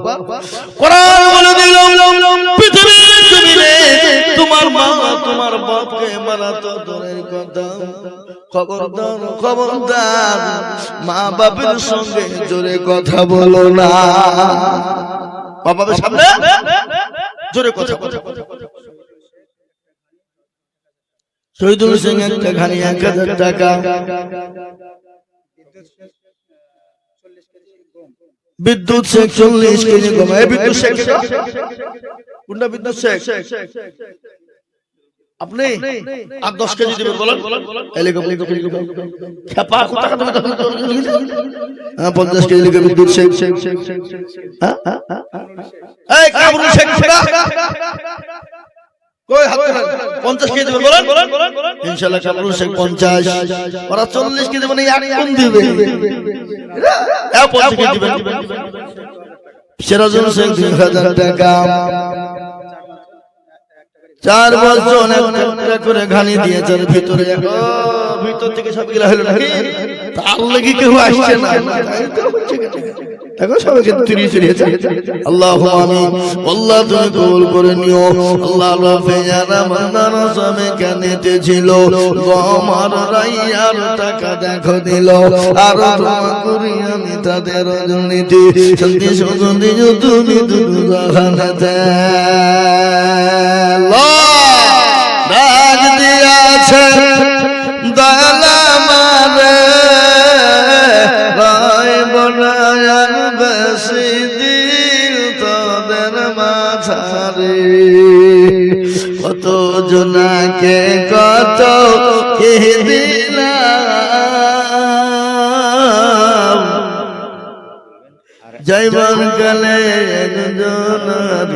কোরআন বলে দিল, পৃথিবীর জমিনে তোমার মা তোমার বাপকে মারা তো দূরের কথা, খবরদার মা বাপের সঙ্গে জোরে কথা বলো না। বাবার সামনে জোরে কথা বলো। শহীদুল সিং একটা খানি 1000 টাকা, বিদ্যুৎ শেখ 40 কেজি গম। এই বিদ্যুৎ শেখ কোনটা? বিদ্যুৎ শেখ আপনি আর 10 কেজি দিবেন, বলেন। খেপা কত টাকা দেবেন? 50 কেজি লিখে বিদ্যুৎ শেখ। এই কামরুল শেখ কই হাত তোলেন? 50 কেজি দিবেন, বলেন। ইনশাআল্লাহ কামরুল শেখ 50, ওরা 40 কেজি মানে এক কোন দিবে, এ 50 কেজি দিবেন। সিরাজুল শেখ 2000 টাকা, 4 বছর একটা করে ঘানি দিয়েছে ভিতরে। ভিতর থেকে সব গিলা হলো নাকি? তার লাগি কেউ আসছে না, দেখো সবাইকে চুরি চুরিয়েছে। আল্লাহুম্মা আমিন। আল্লাহ তুমি কবুল করে নিও। আল্লাহ রাফে যারা মাদার সবে কানেতে ছিল, গম আর রাইয়ার টাকা দেখো দিল, আর তোমা করি আমি তাদের জন্যতে শান্তি সুগন্ধি তুমি দুদু জাহানাতে। ডাক দিয়াছে দয়ালা মারে, রায় বনায়ার বেশি দিল তোদের মাঝারে, কত জনাকে কত কে দিলাম, যাইবার কালে একজনার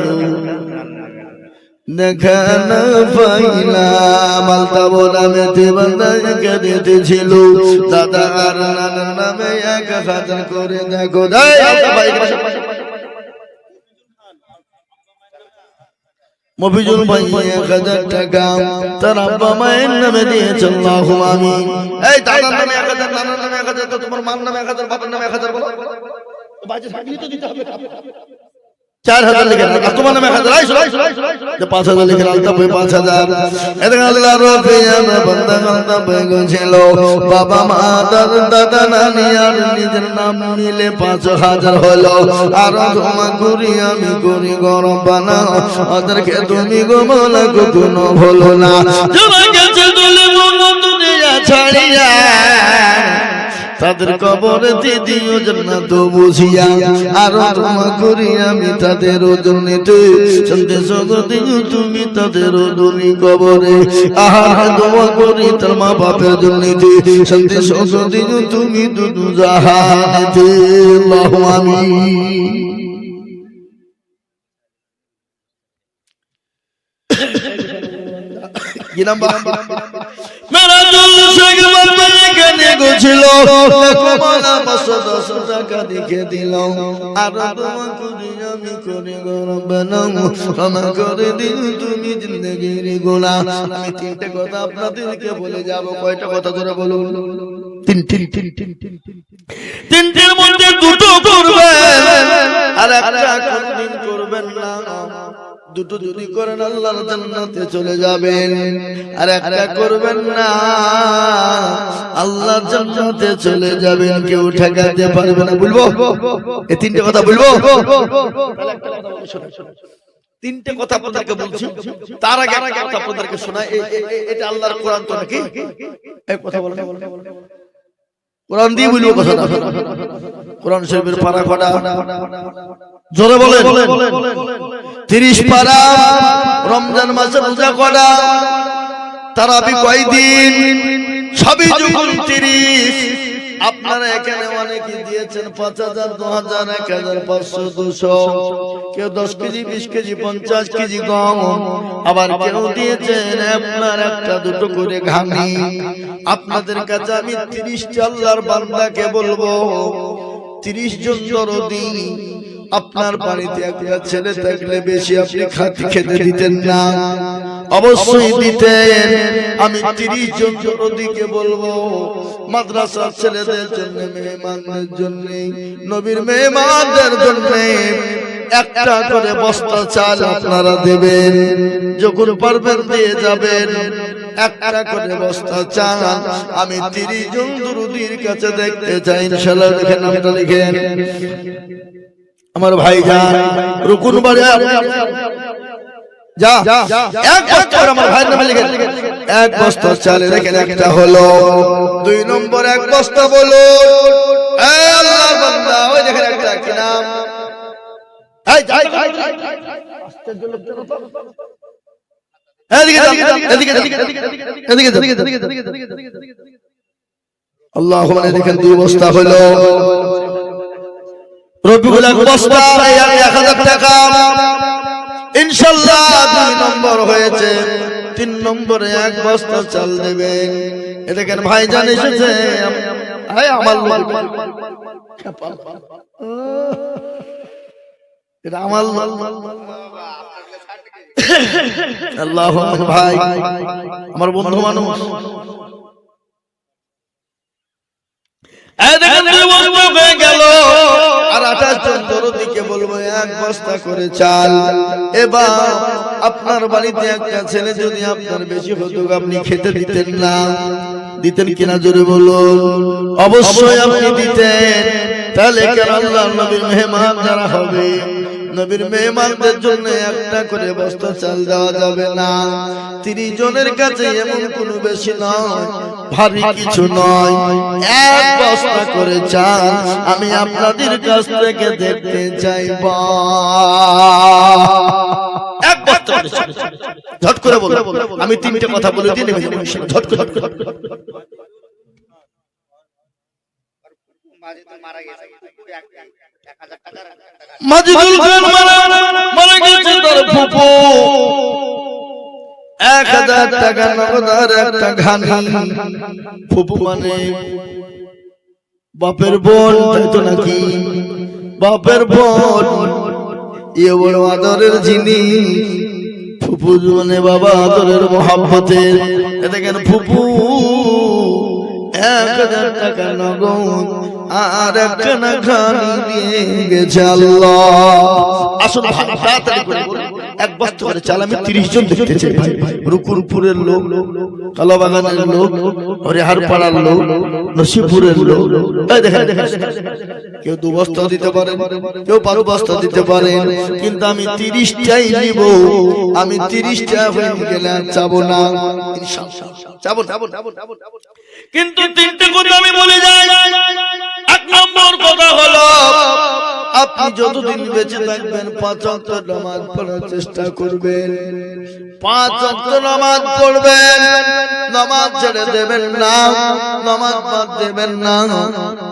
দেখা না পাইলাম। আলতাবো নামে বান্দাকে দিতেছিল, দাদা আর নানার নামে 1000 করে দেখো। মফিজুল ভাই 1000 টাকা তার আব্বা মায়ের নামে দিয়েছে। আল্লাহুম্মা আমিন। এই দাদার নামে 1000, নানার নামে 1000, তো তোমার মার নামে 1000, বাবার নামে 1000 বলো। বাজে থাকলেই তো দিতে হবে। 4000 লিখে রাখ, তোমার নামে 1000, 5000 লিখে রাখ, তবে 5000। এদিকে আল্লাহ রফিয়া বান্দা বান্দা বেগছিল, বাবা মা দাদা নানি আর নিজের নাম মিলে 5000 হলো। আর তোমা করি আমি করি গরম বানা, ওদেরকে তুমি গো বলা কোনো ভুলো না। জমা গেছে দলে মন দুনিয়া ছাড়িয়া, তাদের কবরে দিদিও জান্নাত বুঝিয়া, আর তোমা করি আমি তাদের জন্যতে শান্তি সুগন্ধি তুমি তাদের দুনি কবরে। আহা দোয়া করি তার মা বাপের জন্যতে শান্তি সুগন্ধি তুমি দুদু জাহানেতে। আল্লাহুম্মা আমিন। কি নাম্বার? মেরাজুল শেখ বাবা এখানে গোছিল, কমলা 510 টাকা দিকে দিল, আর তোমা করি আমি করি গরম বানাও, ক্ষমা করে দিও তুমি জিন্দেগির গুনাহ। আমি 3টে কথা আপনাদেরকে বলে যাব। কয়টা কথা ধরে বলুন? 3টির মধ্যে 2টো করবেন, আর একটা কোনদিন করবেন না। 2টো যদি করেন আল্লাহর জান্নাতে চলে যাবেন, আর একটা করবেন না আল্লাহর জান্নাতে চলে যাবেন, কেউ ঠেকাতে পারবে না। বলবো এই 3টে কথা বলবো? তাহলে একটা কথা বলি, শোনেন। 3টে কথা আপনাদেরকে বলছি, তার আগে একটা কথা আপনাদেরকে শোনাই। এটা আল্লাহর কোরআন তো নাকি? এই কথা বলেন, কোরআন দিয়ে বলবো কথাটা। কোরআন শরীফের পারা ফাটা জোরে বলেন। 30 পারা, রমজান মাসে রোজা করা, তারাবি কয়দিন, সবই যখন 30। আপনারা এখানে অনেকে দিয়েছেন 5000, 2000, 1500, 200, কেউ 10 কেজি, 20 কেজি, 50 কেজি গম, আবার কেউ দিয়েছেন আপনার একটা দুটো করে ঘানি। আপনাদের কাছে আমি 30 আল্লাহর বান্দাকে বলবো, 30 জন দরদি, আপনার বাড়িতে একটা ছেলে থাকলে বেশি আপনি খেতে দিতেন না, অবশ্যই দিতেন। আমি 30 জন দরদিকে বলবো, মাদ্রাসার ছেলেদের জন্য, মেহমানদের জন্য, নবীর মেহমানদের জন্য একটা করে বস্তা চাল আপনারা দেবেন, যখন পারবেন দিয়ে যাবেন। একটা করে বস্তা চাল আমি 30 জন দরদির কাছে দেখতে চাই, ইনশাআল্লাহ। লিখেন, নামটা লিখেন। আমার ভাই যান রুকুন বাড়ি যা, এক বস্তা, আমার ভাইয়ের নামে লিখেন, এক বস্তা চাল রেখেন। একটা হলো, 2 নম্বর এক বস্তা বলো, আল্লাহর বান্দা, ওই দেখেন একটা কি নাম, এই যাই আল্লাহুম্মা দেখেন 2 বস্তা হলো, রবিউল এক বস্তা, 1000 টাকা ইনশাআল্লাহ। 2 নম্বর হয়েছে, 3 নম্বরে এক বস্তা চাল দেবেন। দেখেন ভাইজান এসেছে, আমার লোক, এটা আমার আল্লাহ ভাই, আমার বন্ধু মানুষ। হয়ে গেল, আর 28 জন দরদিকে বলবো এক বস্তা করে চাল। এবার আপনার বাড়িতে একটা ছেলে যদি আপনার বেশি হতো, আপনি খেতে দিতেন না, দিতেন কিনা জোরে বলুন? অবশ্যই আপনি দিতেন। তাহলে কেন আল্লাহর নবীর মেহমান যারা হবে, নবীর মেহমানদের জন্য একটা করে বস্তা চাল দেওয়া যাবে না? 30 জনের কাছে এমন কোনো বেশি নয়, ভারী কিছু নয়, এক বস্তা করে চাল আমি আপনাদের কাছ থেকে দেখতে চাইব। এক বস্তা করে চাল, ঝট করে বলো, আমি 3টে কথা বলে দিয়ে নেমে যাবো, ঝট করে। মাজিদুল খান মারা গেছে, তার ফুফু 1000 টাকা নগদ আর একটা ঘানি। ফুফু মানে বাপের বোন, তাই তো নাকি? বাপের বোন, এ বড় আদরের জিনিস। ফুফু মানে বাবা আদরের মহাব্বতের। দেখেন ফুফু 1000 টাকা নগদ আর একখানা ঘানি দিয়ে গেছে আল্লাহ। আসুন তাড়াতাড়ি করে এক বস্তা করে চাল আমি 30 জন দেখতে চাই ভাই। রুকুরপুরের লোক, কালাবাগানের লোক, হরিহার পাড়ার লোক, নসিপুরের লোক, এই দেখেন কেউ 2 বস্তা দিতে পারে, কেউ 5 বস্তা দিতে পারে, কিন্তু আমি 30টাই নিব। আমি 30টা হয়ে গেলে চাবো না, ইনশাআল্লাহ চাবো। কিন্তু 3টে কথা আমি বলে যাই। 1 নম্বর কথা হলো, আপনি যতদিন বেঁচে থাকবেন 5 ওয়াক্ত নামাজ পড়ার চেষ্টা করবেন। 5 ওয়াক্ত নামাজ পড়বেন, নামাজ ছেড়ে দেবেন না, নামাজ বাদ দেবেন না।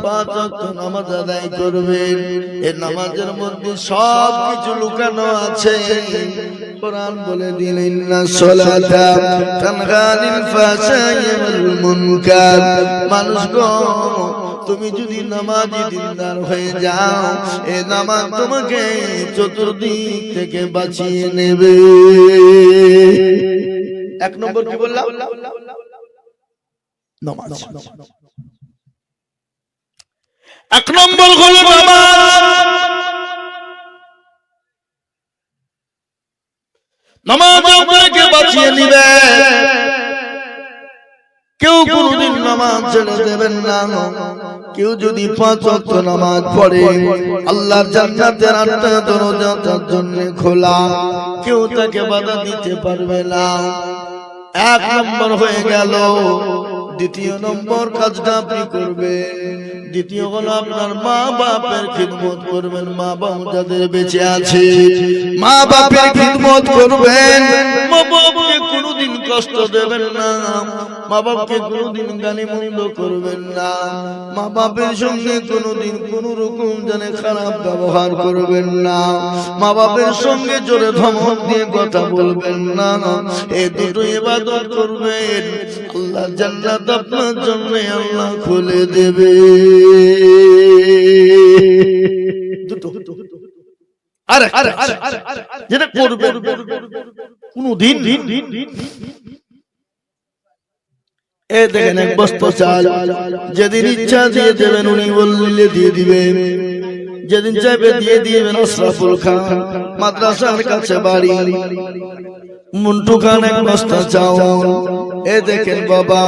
5 ওয়াক্ত নামাজ আদায় করবেন। এই নামাজের মধ্যে সব কিছু লুকানো আছে। কোরআন বলে দিল, ইন্নাস সালাতা তানহা আনিল ফাহশাই ওয়াল মুনকার। মানুষ গো, তুমি যদি নামাজি দিনদার হয়ে যাও, এই নামাজ তোমাকে চতুর্দিক থেকে বাঁচিয়ে নেবে। 1 নম্বর কি বললাম? নামাজ। 1 নম্বর হলো নামাজ। নামাজ আপনাকে বাঁচিয়ে নেবে। কেউ কোনদিন নামাজ ছেড়ে দেবেন না। কেউ যদি 5 ওয়াক্ত নামাজ পড়ে, আল্লাহর জান্নাতের 8টা দরজা তার জন্য খোলা, কেউ তাকে বাধা দিতে পারবে না। 1 নম্বর হয়ে গেল। দ্বিতীয় নম্বর কাজটা আপনি করবেন, দ্বিতীয় হলো আপনার মা বাপের খিদমত করবেন। মা বাপ যাদের বেঁচে আছে মা বাপের খিদমত করবেন। মা বাপকে কোনোদিন কষ্ট দেবেন না, মা বাপকে কোনোদিন গালিমন্দ করবেন না, মা বাপের সঙ্গে কোনোদিন কোন রকম জানে খারাপ ব্যবহার করবেন না, মা বাপের সঙ্গে জোরে ধমক দিয়ে কথা বলবেন না। এই দুটো ইবাদত করবেন, আল্লাহ জান্নাত আপনার জন্য আল্লাহ খুলে দেবে। দুটো আরে যেটা করবেন কোনদিন দেখেন এক বস্তা চাল যেদিন ইচ্ছা দিয়ে দেবেন, উনি বললে দিয়ে দিবেন, যেদিন চাইবে দিয়ে দিবেন। আশরাফুল খান মাদ্রাসার কাছে বাড়ি, মুন্টু খান এক বস্তা চাউল, দেখেন বাবা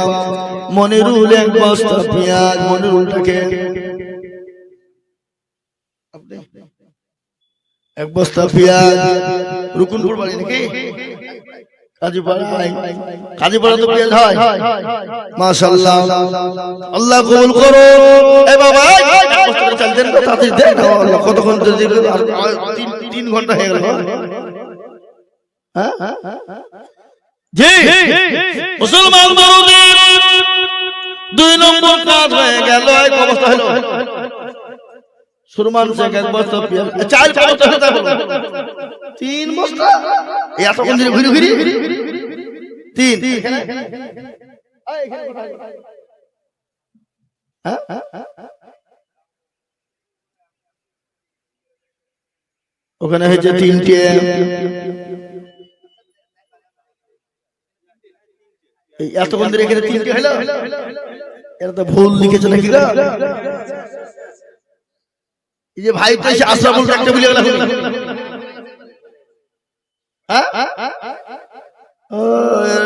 মনিরুল এক বস্তা পেঁয়াজ, মনিরুলটাকে এক বস্তা পেঁয়াজ, রুকুনপুর বাড়ি নাকি কাজীপাড়া তো পেঁয়াজ হয়, মাশাআল্লাহ আল্লাহ কবুল করো। এ বাবা চাল দেন তো তাড়াতাড়ি দেন, আল্লাহ কতক্ষণ 3 ঘন্টা হয়ে গেল। জি মুসলমান বড়দের 2 নম্বর কাজ হয়ে গেল। এই অবস্থা হলো সুরমান শেখ এক বস্তা পেঁয়াজ, চাল বস্তা হতে হলো 3 বস্তা, এত কোন দিন ঘুরি ঘুরি 3 ওখানে হয়েছে 3টে, এত কোন দিন এখানে 3টে হলো, এটা তো ভুল লিখেছে নাকি গো? এই যে ভাই তো আশরাফুল একটা বলে গেল,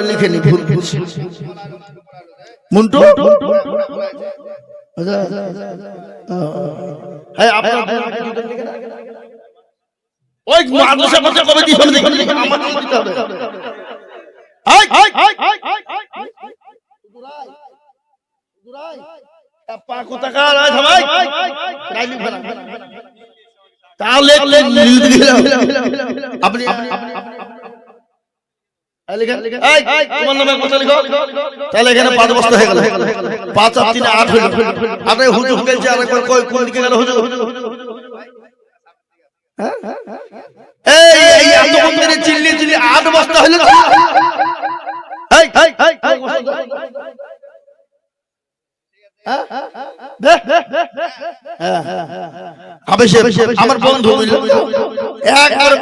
লিখে নি ভুল মুন্টু। ওই মাদ্রাসা কথা কবে দিছ আমি দেখি, আমার নাম দিতে হবে। পা কোথাকার আয় থামাই রাইলি ফেলা তাহলে আপনি তোমার নামে কথা লিখো, তাহলে এখানে 5 বস্তা হয়ে গেল, 5 আর 3 8 হলো। আপনি হুজুর গেছে আরেকবার কই কোন দিকে গেল হুজুর? এই এত বন্ধের চিল্লি চিল্লি 8 বস্তা হলো। আমার বন্ধু একবার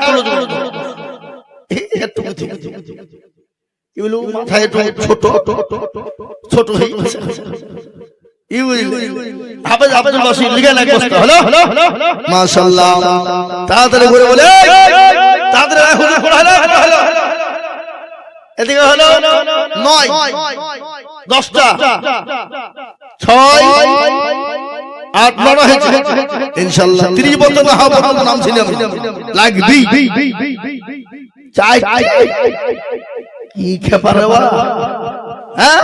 মাথায় ছোট ছোট মাশাআল্লাহ তাড়াতাড়ি করে বলে এদিকে হলো 9 10টা 6 8 9 হয়েছে ইনশাআল্লাহ 30 বছর নাম ছিল লাগবি চাই কি খেপারে বা হ্যাঁ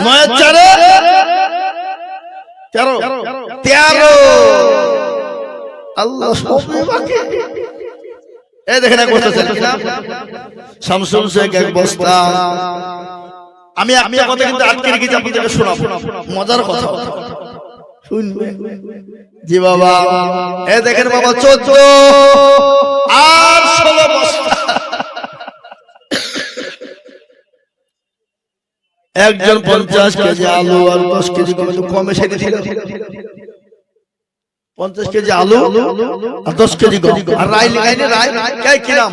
9 4 13 আল্লাহ সবে বাকি। এই দেখেন এক বস্তা শামসুল শেখ এক বস্তা। আমি একটা কথা কিন্তু আটকে রেখেছি, আপনাদেরকে শোনাবো, মজার কথা শুনবে। জি বাবা এই দেখেন বাবা 14 আর 16 বস্তা। একজন 50 কেজি আলু আর 10 কেজি কমে সেটি ছিল, 50 কেজি আলু আর 10 কেজি গম আর রাই লাগাইনি রাই কে কিরাম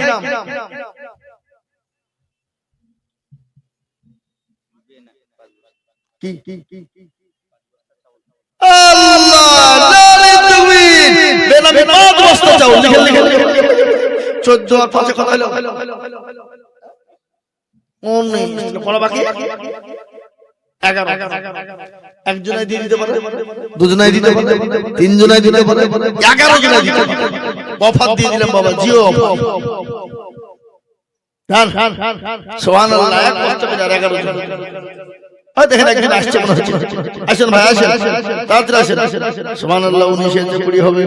কি আল্লাহ জানি তুমি বেনামে 5 বস্তা চাও লিখে 14 আর 5 কত হলো 19 পড়া বাকি 11 একজনাই দিয়ে দিতে পারে, দুজনাই দিতে পারে, তিনজনাই দিতে পারে, 11 জনাই দিতে পারে। অফার দিয়ে দিলাম বাবা, জিও অফার। সুবহানাল্লাহ 11 জন দেখেন একজন আসছে মনে হচ্ছে, আসেন ভাই আসেন, তাড়াতাড়ি আসেন। সুবহানাল্লাহ, 19 যে 20 হবে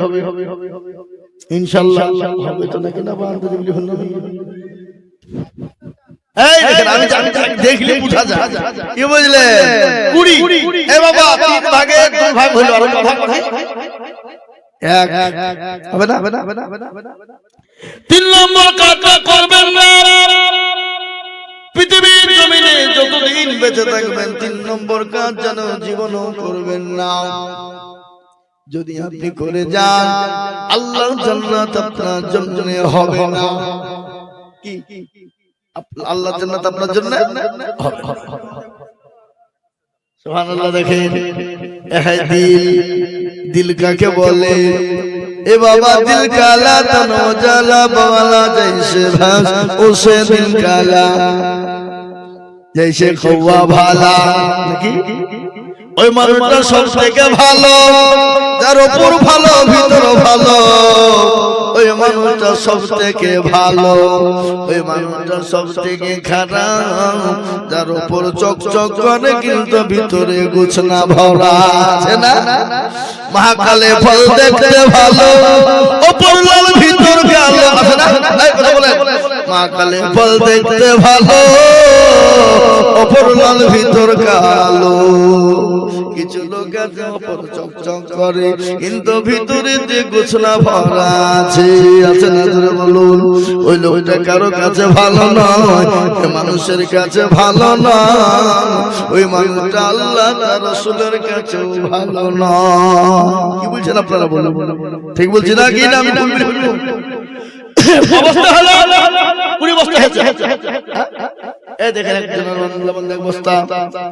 ইনশাআল্লাহ, হবে তো নাকি না বান্ধব দিবলি হল না। এই দেখেন, আমি দেখলে বুঝা যায়, কি বুঝলেন? 20 এ বাবা 3 ভাগে 2 ভাগ হলো, আর ভাগ এক হবে না, হবে না, হবে না, হবে না। 3 নম্বর কাজটা করবেন না। পৃথিবীর জমিনে যতদিন বেঁচে থাকবেন 3 নম্বর কাজ যেন জীবনও করবেন না। যদি আপনি করে যান আল্লাহর জান্নাত আপনার জন্য হবে না। কি আল্লাহর জান্নাত আপনার জন্য হবে? সুবহানাল্লাহ। দেখেন দিল কাকে বলে? ए बाबा दिल काला तनो जाला बाला जैसे भास उसे दिल काला जैसे कौवा भाला। ওই মানুষটা সব থেকে ভালো, যার উপর ভালো ভিতর ভালো, ওই মানুষটা সব থেকে ভালো। ওই মানুষটা সব থেকে খারাপ, যার উপর চকচক করে কিন্তু ভিতরে গুছনা ভরা আছে না। মহাকালে ফল দেখতে ভালো, উপর লাল ভিতর কালো আছে না। কথা বলেন, মহাকালে ফল দেখতে ভালো, উপর লাল ভিতর কালো। কিছু লোক আছে উপর চকচক করে কিন্তু ভিতরে যে গোছনা ভরা আছে, আছে না? জোরে বলুন। ওই লোকটা কারো কাছে ভালো নয়, মানুষের কাছে ভালো নয়, ওই মানুষটা আল্লাহ তার রাসূলের কাছেও ভালো নয়। কি বলছেন আপনারা? বলুন, ঠিক বলছি না কি না? আমি বলবো অবস্থা হলো 20 বস্তা হয়েছে। এই দেখেন একজনের অবস্থা